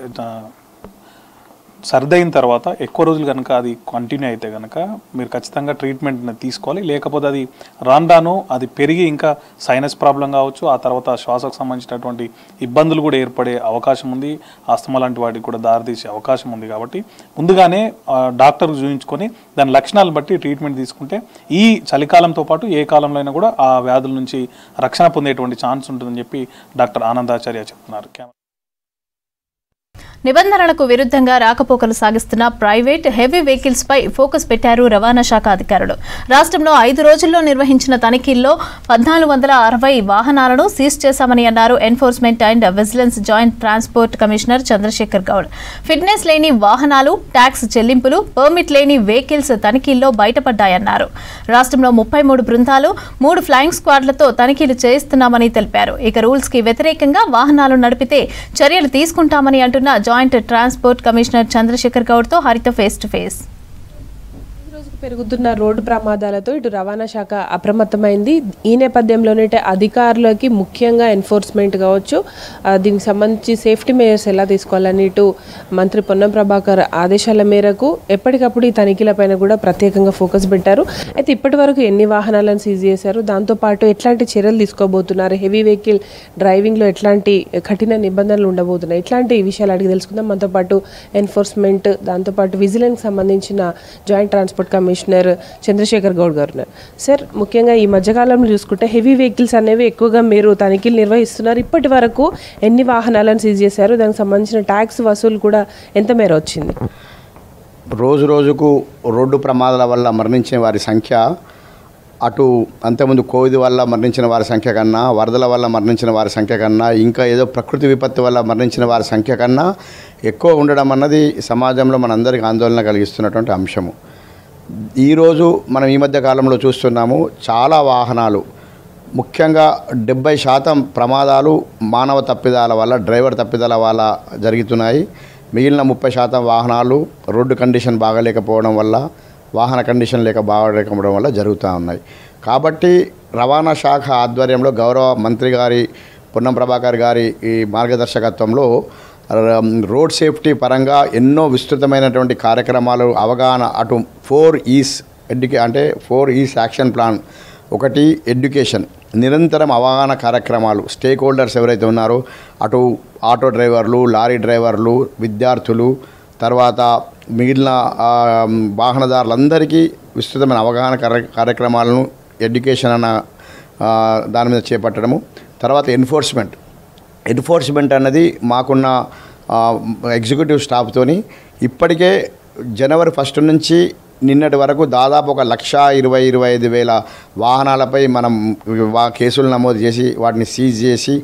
సర్దైన తర్వాత ఎక్కువ రోజులు కనుక అది కంటిన్యూ అయితే కనుక మీరు ఖచ్చితంగా ట్రీట్మెంట్ని తీసుకోవాలి. లేకపోతే అది రాను అది పెరిగి ఇంకా సైనస్ ప్రాబ్లం కావచ్చు, ఆ తర్వాత శ్వాసకు సంబంధించినటువంటి ఇబ్బందులు కూడా ఏర్పడే అవకాశం ఉంది, ఆస్తమా లాంటి వాటికి కూడా దారితీసే అవకాశం ఉంది. కాబట్టి ముందుగానే డాక్టర్కి చూపించుకొని దాని లక్షణాలను బట్టి ట్రీట్మెంట్ తీసుకుంటే ఈ చలికాలంతో పాటు ఏ కాలంలో అయినా కూడా ఆ వ్యాధుల నుంచి రక్షణ పొందేటువంటి ఛాన్స్ ఉంటుందని చెప్పి డాక్టర్ ఆనందాచార్య చెప్తున్నారు. నిబంధనలకు విరుద్ధంగా రాకపోకలు సాగిస్తున్న ప్రైవేట్ హెవీ వెహికల్స్ పై ఫోకస్ పెట్టారు రవాణా శాఖ అధికారులు. రాష్ట్రంలో 5 రోజుల్లో నిర్వహించిన తనిఖీల్లో 1460 వాహనాలను సీజ్ చేశామని అన్నారు enforcement and vigilance joint transport commissioner Chandrashekar Goud. Fitness లేని వాహనాలు, ట్యాక్స్ చెల్లింపులు, పర్మిట్ లేని వెహికల్స్ తనిఖీల్లో బయటపడ్డాయన్నారు. రాష్ట్రంలో 33 బృందాలు, 3 ఫ్లయింగ్ స్క్వాడ్లతో తనిఖీలు చేయిస్తున్నామని తెలిపారు. ఇక రూల్స్ కి వ్యతిరేకంగా వాహనాలు నడిపితే చర్యలు తీసుకుంటామని అంటున్న joint transport commissioner Chandrashekar Goud తో హరిత ఫేస్ టు ఫేస్. పెరుగుతున్న రోడ్డు ప్రమాదాలతో ఇటు రవాణా శాఖ అప్రమత్తమైంది. ఈ నేపథ్యంలోనే అధికారులకి ముఖ్యంగా ఎన్ఫోర్స్మెంట్ కావచ్చు, దీనికి సంబంధించి సేఫ్టీ మెజర్స్ ఎలా తీసుకోవాలని ఇటు మంత్రి పొన్నం ప్రభాకర్ ఆదేశాల మేరకు ఎప్పటికప్పుడు ఈ తనిఖీలపైన కూడా ప్రత్యేకంగా ఫోకస్ పెట్టారు. అయితే ఇప్పటి వరకు ఎన్ని వాహనాలను సీజ్ చేశారు, దాంతోపాటు ఎట్లాంటి చర్యలు తీసుకోబోతున్నారు, హెవీ వెహికల్ డ్రైవింగ్లో ఎట్లాంటి కఠిన నిబంధనలు ఉండబోతున్నాయి, ఇట్లాంటి విషయాలు అడిగి తెలుసుకుందాం. మనతో పాటు ఎన్ఫోర్స్మెంట్, దాంతోపాటు విజిలెన్స్ సంబంధించిన joint transport commissioner Chandrashekar Goud garu ఉన్నారు. సార్, ముఖ్యంగా ఈ మధ్యకాలంలో చూసుకుంటే హెవీ వెహికల్స్ అనేవి ఎక్కువగా మీరు తనిఖీలు నిర్వహిస్తున్నారు. ఇప్పటి వరకు ఎన్ని వాహనాలను సీజ్ చేశారు, దానికి సంబంధించిన ట్యాక్స్ వసూలు కూడా ఎంత మేర వచ్చింది? రోజుకు రోడ్డు ప్రమాదాల వల్ల మరణించిన వారి సంఖ్య అటు అంతకుముందు కోవిడ్ వల్ల మరణించిన వారి సంఖ్య కన్నా, వరదల వల్ల మరణించిన వారి సంఖ్య కన్నా, ఇంకా ఏదో ప్రకృతి విపత్తు వల్ల మరణించిన వారి సంఖ్య కన్నా ఎక్కువ ఉండడం అన్నది సమాజంలో మనందరికీ ఆందోళన కలిగిస్తున్నటువంటి అంశము. ఈరోజు మనం ఈ మధ్య కాలంలో చూస్తున్నాము, చాలా వాహనాలు, ముఖ్యంగా 70% ప్రమాదాలు మానవ తప్పిదాల వల్ల, డ్రైవర్ తప్పిదాల వల్ల జరుగుతున్నాయి. మిగిలిన 30% వాహనాలు రోడ్డు కండిషన్ బాగలేకపోవడం వల్ల, వాహన కండిషన్ బాగలేకపోవడం వల్ల జరుగుతూ ఉన్నాయి. కాబట్టి రవాణా శాఖ ఆధ్వర్యంలో గౌరవ మంత్రి గారి పొన్నం ప్రభాకర్ గారి ఈ మార్గదర్శకత్వంలో రోడ్ సేఫ్టీ పరంగా ఎన్నో విస్తృతమైనటువంటి కార్యక్రమాలు, అవగాహన, అటు 4 E's అంటే 4 E's యాక్షన్ ప్లాన్. ఒకటి ఎడ్యుకేషన్, నిరంతరం అవగాహన కార్యక్రమాలు స్టేక్ హోల్డర్స్ ఎవరైతే ఉన్నారో అటు ఆటో డ్రైవర్లు, లారీ డ్రైవర్లు, విద్యార్థులు, తర్వాత మిగిలిన వాహనదారులందరికీ విస్తృతమైన అవగాహన కార్యక్రమాలను ఎడ్యుకేషన్ అన్న దాని మీద చేపట్టడము. తర్వాత ఎన్ఫోర్స్మెంట్ అన్నది మాకున్న ఎగ్జిక్యూటివ్ స్టాఫ్తోని ఇప్పటికే జనవరి 1 నుంచి నిన్నటి వరకు దాదాపు 1,25,000 వాహనాలపై మనం కేసులు నమోదు చేసి వాటిని సీజ్ చేసి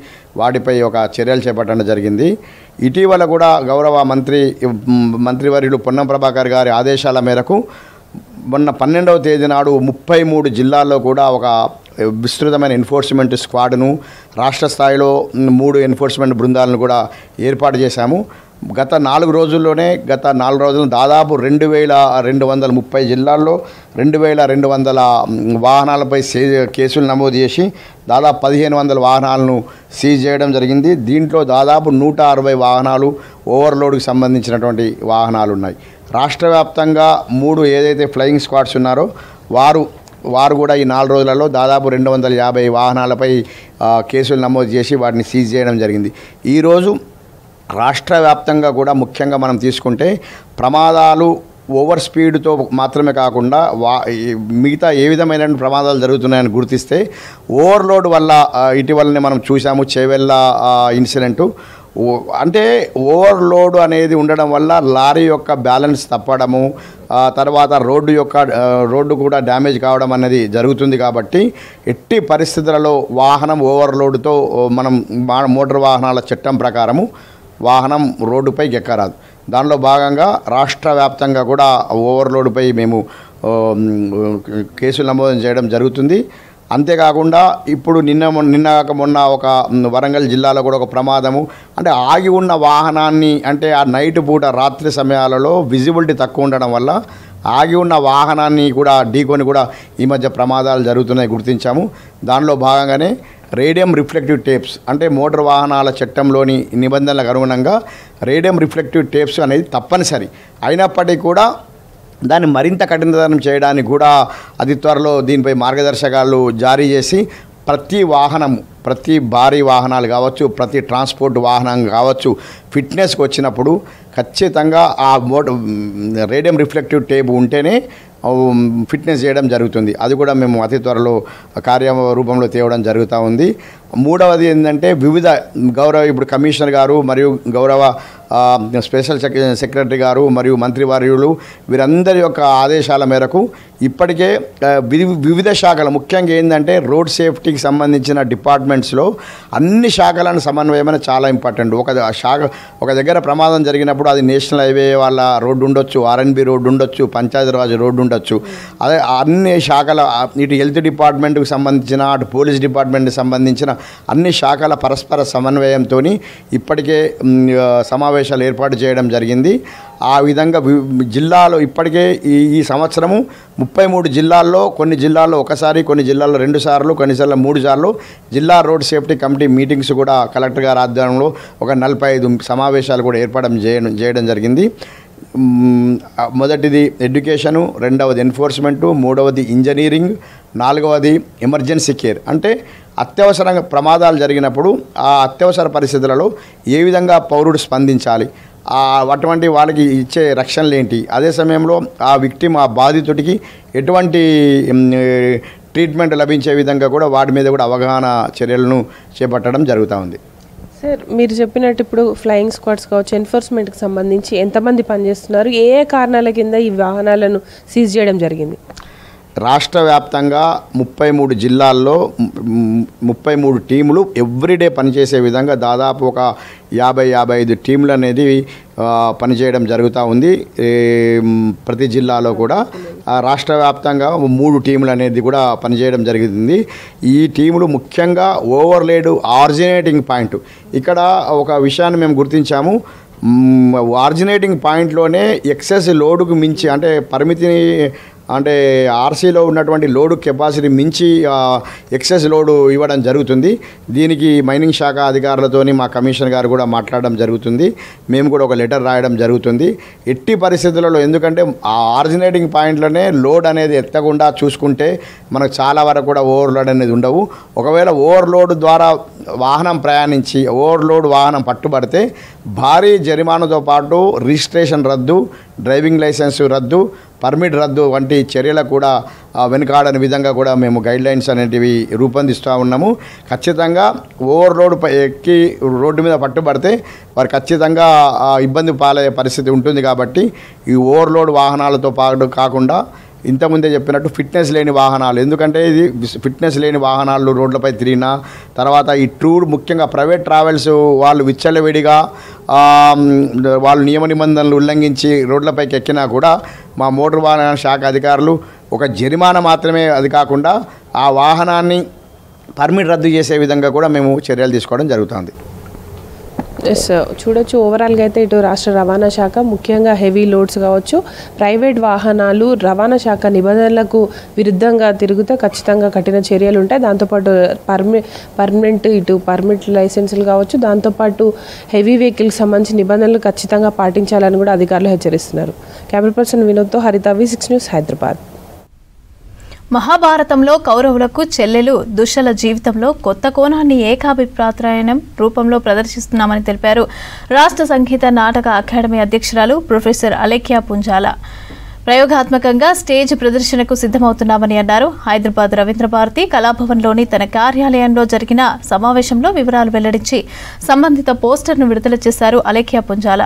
వాటిపై ఒక చర్యలు చేపట్టడం జరిగింది. ఇటీవల కూడా గౌరవ మంత్రివర్యులు పొన్నం ప్రభాకర్ గారి ఆదేశాల మేరకు మొన్న 12వ తేదీ నాడు 33 జిల్లాల్లో కూడా ఒక విస్తృతమైన ఎన్ఫోర్స్మెంట్ స్క్వాడ్ను రాష్ట్ర స్థాయిలో 3 ఎన్ఫోర్స్మెంట్ బృందాలను కూడా ఏర్పాటు చేశాము. గత 4 రోజుల్లోనే దాదాపు 2,230 జిల్లాల్లో 2,200 వాహనాలపై కేసులు నమోదు చేసి దాదాపు 1,500 వాహనాలను సీజ్ చేయడం జరిగింది. దీంట్లో దాదాపు 160 వాహనాలు ఓవర్లోడ్కి సంబంధించినటువంటి వాహనాలు ఉన్నాయి. రాష్ట్ర వ్యాప్తంగా 3 ఏదైతే ఫ్లయింగ్ స్క్వాడ్స్ ఉన్నారో వారు కూడా ఈ 4 రోజులలో దాదాపు 250 వాహనాలపై కేసులు నమోదు చేసి వాటిని సీజ్ చేయడం జరిగింది. ఈరోజు రాష్ట్ర వ్యాప్తంగా కూడా ముఖ్యంగా మనం తీసుకుంటే ప్రమాదాలు ఓవర్ స్పీడ్తో మాత్రమే కాకుండా మిగతా ఏ విధమైన ప్రమాదాలు జరుగుతున్నాయని గుర్తిస్తే ఓవర్లోడ్ వల్ల ఇటీవలనే మనం చూసాము చేవెళ్ళ ఇన్సిడెంటు. అంటే ఓవర్లోడ్ అనేది ఉండడం వల్ల లారీ యొక్క బ్యాలెన్స్ తప్పడము, తర్వాత రోడ్డు కూడా డ్యామేజ్ కావడం అనేది జరుగుతుంది. కాబట్టి ఎట్టి పరిస్థితులలో వాహనం ఓవర్లోడ్తో మనం మోటార్ వాహనాల చట్టం ప్రకారము వాహనం రోడ్డుపైకి ఎక్కరాదు. దానిలో భాగంగా రాష్ట్ర వ్యాప్తంగా కూడా ఓవర్లోడ్పై మేము కేసులు నమోదు చేయడం జరుగుతుంది. అంతేకాకుండా ఇప్పుడు మొన్న ఒక వరంగల్ జిల్లాలో కూడా ఒక ప్రమాదము, అంటే ఆగి ఉన్న వాహనాన్ని, అంటే ఆ నైట్ పూట రాత్రి సమయాలలో విజిబిలిటీ తక్కువ ఉండడం వల్ల ఆగి ఉన్న వాహనాన్ని కూడా ఢీకొని కూడా ఈ మధ్య ప్రమాదాలు జరుగుతున్నాయి గుర్తించాము. దానిలో భాగంగానే రేడియం రిఫ్లెక్టివ్ టేప్స్, అంటే మోటార్ వాహనాల చట్టంలోని నిబంధనలకు అనుగుణంగా రేడియం రిఫ్లెక్టివ్ టేప్స్ అనేది తప్పనిసరి అయినప్పటికీ కూడా దాన్ని మరింత కఠినతరం చేయడానికి కూడా అతి త్వరలో దీనిపై మార్గదర్శకాలు జారీ చేసి ప్రతి భారీ వాహనాలు కావచ్చు, ప్రతి ట్రాన్స్పోర్ట్ వాహనం కావచ్చు, ఫిట్నెస్కి వచ్చినప్పుడు ఖచ్చితంగా ఆ రేడియం రిఫ్లెక్టివ్ టేప్ ఉంటేనే ఫిట్నెస్ చేయడం జరుగుతుంది. అది కూడా మేము అతి త్వరలో కార్యరూపంలో తేవడం జరుగుతూ ఉంది. మూడవది ఏంటంటే ఇప్పుడు కమిషనర్ గారు మరియు గౌరవ స్పెషల్ సెక్రటరీ గారు మరియు మంత్రివర్యులు వీరందరి యొక్క ఆదేశాల మేరకు ఇప్పటికే వివిధ శాఖలు, ముఖ్యంగా ఏంటంటే రోడ్ సేఫ్టీకి సంబంధించిన డిపార్ట్మెంట్స్లో అన్ని శాఖలను సమన్వయమైన చాలా ఇంపార్టెంట్. ఒక దగ్గర ప్రమాదం జరిగినప్పుడు అది నేషనల్ హైవే వాళ్ళ రోడ్డు ఉండొచ్చు, ఆర్ఎన్బి రోడ్డు ఉండొచ్చు, పంచాయతీరాజ్ రోడ్డు ఉండొచ్చు. అదే అన్ని శాఖల, ఇటు హెల్త్ డిపార్ట్మెంట్కి సంబంధించిన, అటు పోలీస్ డిపార్ట్మెంట్కి సంబంధించిన అన్ని శాఖల పరస్పర సమన్వయంతో ఇప్పటికే సమావేశాలు ఏర్పాటు చేయడం జరిగింది. ఆ విధంగా జిల్లాలో ఇప్పటికే ఈ సంవత్సరము 33 జిల్లాల్లో, కొన్ని జిల్లాల్లో ఒకసారి, కొన్ని జిల్లాల్లో 2 సార్లు, కొన్ని జిల్లాల్లో 3 సార్లు జిల్లా రోడ్ సేఫ్టీ కమిటీ మీటింగ్స్ కూడా కలెక్టర్ గారి ఆధ్వర్యంలో ఒక 45 సమావేశాలు కూడా ఏర్పాటు చేయడం జరిగింది. మొదటిది ఎడ్యుకేషను, రెండవది ఎన్ఫోర్స్మెంటు, మూడవది ఇంజనీరింగ్, నాలుగవది ఎమర్జెన్సీ కేర్. అంటే అత్యవసరంగా ప్రమాదాలు జరిగినప్పుడు ఆ అత్యవసర పరిస్థితులలో ఏ విధంగా పౌరుడు స్పందించాలి, అటువంటి వాళ్ళకి ఇచ్చే రక్షణలు ఏంటి, అదే సమయంలో ఆ విక్టిమ్, ఆ బాధితుడికి ఎటువంటి ట్రీట్మెంట్ లభించే విధంగా కూడా వాటి మీద కూడా అవగాహన చర్యలను చేపట్టడం జరుగుతూ ఉంది. సార్, మీరు చెప్పినట్టు ఇప్పుడు ఫ్లయింగ్ స్క్వాడ్స్ కావచ్చు, ఎన్ఫోర్స్మెంట్కి సంబంధించి ఎంతమంది పనిచేస్తున్నారు, ఏ కారణాల కింద ఈ వాహనాలను సీజ్ చేయడం జరిగింది? రాష్ట్ర వ్యాప్తంగా 33 జిల్లాల్లో 33 టీములు ఎవ్రీడే పనిచేసే విధంగా దాదాపు ఒక 50-55 టీంలు అనేది పనిచేయడం జరుగుతూ ఉంది. ప్రతి జిల్లాలో కూడా రాష్ట్ర వ్యాప్తంగా 3 టీములు అనేది కూడా పనిచేయడం జరుగుతుంది. ఈ టీములు ముఖ్యంగా ఓవర్లేడ్ ఆరిజినేటింగ్ పాయింట్, ఇక్కడ ఒక విషయాన్ని మేము గుర్తించాము. ఆరిజినేటింగ్ పాయింట్లోనే ఎక్సెస్ లోడుకు మించి, అంటే పరిమితిని అంటే ఆర్సీలో ఉన్నటువంటి లోడు కెపాసిటీ మించి ఎక్సెస్ లోడు ఇవ్వడం జరుగుతుంది. దీనికి మైనింగ్ శాఖ అధికారులతోని మా కమిషనర్ గారు కూడా మాట్లాడడం జరుగుతుంది. మేము కూడా ఒక లెటర్ రాయడం జరుగుతుంది. ఎట్టి పరిస్థితులలో ఎందుకంటే ఆ ఆరిజినేటింగ్ పాయింట్లోనే లోడ్ అనేది ఎత్తకుండా చూసుకుంటే మనకు చాలా వరకు కూడా ఓవర్లోడ్ అనేది ఉండవు. ఒకవేళ ఓవర్లోడ్ ద్వారా వాహనం ప్రయాణించి ఓవర్లోడ్ వాహనం పట్టుబడితే భారీ జరిమానాతో పాటు రిజిస్ట్రేషన్ రద్దు, డ్రైవింగ్ లైసెన్స్ రద్దు, పర్మిట్ రద్దు వంటి చర్యలకు కూడా వెనుకాడని విధంగా కూడా మేము గైడ్లైన్స్ అనేటివి రూపొందిస్తూ ఉన్నాము. ఖచ్చితంగా ఓవర్లోడ్ ఎక్కి రోడ్డు మీద పట్టుబడితే వారు ఖచ్చితంగా ఇబ్బంది పాలయ్యే పరిస్థితి ఉంటుంది. కాబట్టి ఈ ఓవర్లోడ్ వాహనాలతో పాటు కాకుండా ఇంతకుముందే చెప్పినట్టు ఫిట్నెస్ లేని వాహనాలు, ఎందుకంటే ఇది ఫిట్నెస్ లేని వాహనాలు రోడ్లపై తిరిగినా తర్వాత ఈ టూర్ ముఖ్యంగా ప్రైవేట్ ట్రావెల్స్ వాళ్ళు విచ్చలవిడిగా వాళ్ళు నియమ నిబంధనలు ఉల్లంఘించి రోడ్లపైకి ఎక్కినా కూడా మా మోటార్ వాహన శాఖ అధికారులు ఒక జరిమానా మాత్రమే, అది కాకుండా ఆ వాహనాన్ని పర్మిట్ రద్దు చేసే విధంగా కూడా మేము చర్యలు తీసుకోవడం జరుగుతుంది. ఎస్ చూడొచ్చు, ఓవరాల్గా అయితే ఇటు రాష్ట్ర రవాణా శాఖ ముఖ్యంగా హెవీ లోడ్స్ కావచ్చు, ప్రైవేట్ వాహనాలు రవాణా శాఖ నిబంధనలకు విరుద్ధంగా తిరిగితే ఖచ్చితంగా కఠిన చర్యలు ఉంటాయి. దాంతోపాటు పర్మిట్ లైసెన్సులు కావచ్చు, దాంతోపాటు హెవీ వెహికల్కి సంబంధించి నిబంధనలు ఖచ్చితంగా పాటించాలని కూడా అధికారులు హెచ్చరిస్తున్నారు. కెమెరా పర్సన్ వినోద్తో హరిత, V6 న్యూస్, హైదరాబాద్. మహాభారతంలో కౌరవులకు చెల్లెలు దుశ్శల జీవితంలో కొత్త కోణాన్ని ఏకాభిప్రాయం రూపంలో ప్రదర్శిస్తున్నామని తెలిపారు రాష్ట్ర సంగీత నాటక అకాడమీ అధ్యక్షురాలు ప్రొఫెసర్ అలేఖ్యా పుంజాల. ప్రయోగాత్మకంగా స్టేజ్ ప్రదర్శనకు సిద్ధమవుతున్నామని అన్నారు. హైదరాబాద్ రవీంద్ర భారతి కళాభవన్లోని తన కార్యాలయంలో జరిగిన సమావేశంలో వివరాలు వెల్లడించి సంబంధిత పోస్టర్ను విడుదల చేశారు అలేఖ్యా పుంజాల.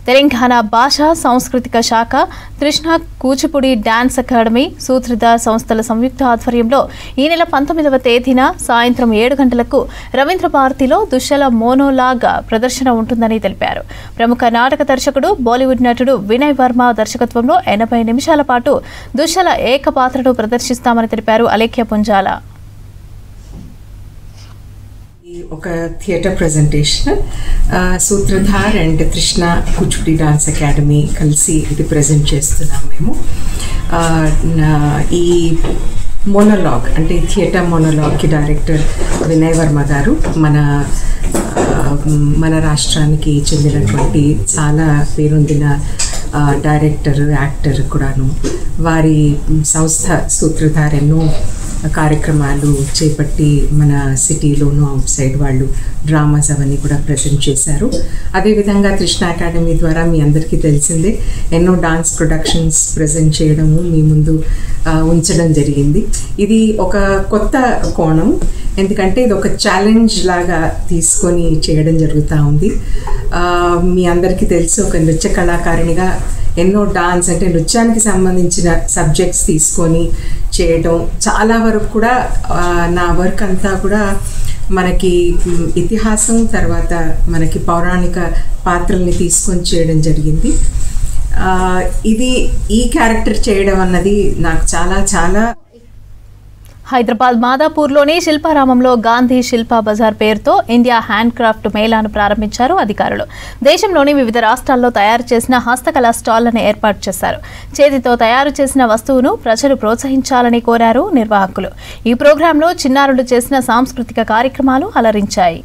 తెలంగాణ భాషా సాంస్కృతిక శాఖ, కృష్ణ కూచిపూడి డాన్స్ అకాడమీ, సూత్రధార్ సంస్థల సంయుక్త ఆధ్వర్యంలో ఈ నెల 19వ తేదీన సాయంత్రం 7 గంటలకు రవీంద్ర భారతిలో దుశ్శల మోనోలాగ్ ప్రదర్శన ఉంటుందని తెలిపారు. ప్రముఖ నాటక దర్శకుడు, బాలీవుడ్ నటుడు వినయ్ వర్మ దర్శకత్వంలో 80 నిమిషాల పాటు దుశ్శల ఏకపాత్రను ప్రదర్శిస్తామని తెలిపారు అలేఖ్యా పుంజాల. ఒక theatre presentation Sutradhar and Krishna Kuchipudi dance academy కలిసి ఇది ప్రజెంట్ చేస్తున్నాం మేము. ఈ మోనోలాగ్ అంటే థియేటర్ మోనోలాగ్కి డైరెక్టర్ వినయ్ వర్మ గారు మన రాష్ట్రానికి చెందినటువంటి చాలా పేరొందిన డైరెక్టర్, యాక్టర్ కూడాను. వారి సంస్థ సూత్రధార్ ఎన్నో కార్యక్రమాలు చేపట్టి మన సిటీలోనూ అవుట్ సైడ్ వాళ్ళు డ్రామాస్ అవన్నీ కూడా ప్రజెంట్ చేశారు. అదేవిధంగా కృష్ణ అకాడమీ ద్వారా మీ అందరికీ తెలిసిందే ఎన్నో డాన్స్ ప్రొడక్షన్స్ ప్రజెంట్ చేయడము మీ ముందు ఉంచడం జరిగింది. ఇది ఒక కొత్త కోణం, ఎందుకంటే ఇది ఒక ఛాలెంజ్ లాగా తీసుకొని చేయడం జరుగుతూ ఉంది. మీ అందరికీ తెలుసు, ఒక నృత్య కళాకారిణిగా ఎన్నో డాన్స్ అంటే నృత్యానికి సంబంధించిన సబ్జెక్ట్స్ తీసుకొని చేయడం, చాలా వరకు కూడా నా వర్క్ అంతా కూడా మనకి ఇతిహాసం తర్వాత మనకి పౌరాణిక పాత్రల్ని తీసుకొని చేయడం జరిగింది. ఇది ఈ క్యారెక్టర్ చేయడం అన్నది నాకు చాలా చాలా. హైదరాబాద్ మాదాపూర్లోని శిల్పారామంలో గాంధీ శిల్పా బజార్ పేరుతో ఇండియా హ్యాండ్ క్రాఫ్ట్ మేళాను ప్రారంభించారు అధికారులు. దేశంలోని వివిధ రాష్ట్రాల్లో తయారు చేసిన హస్తకళా స్టాళ్లను ఏర్పాటు చేశారు. చేతితో తయారు చేసిన వస్తువును ప్రజలు ప్రోత్సహించాలని కోరారు నిర్వాహకులు. ఈ ప్రోగ్రాంలో చిన్నారులు చేసిన సాంస్కృతిక కార్యక్రమాలు అలరించాయి.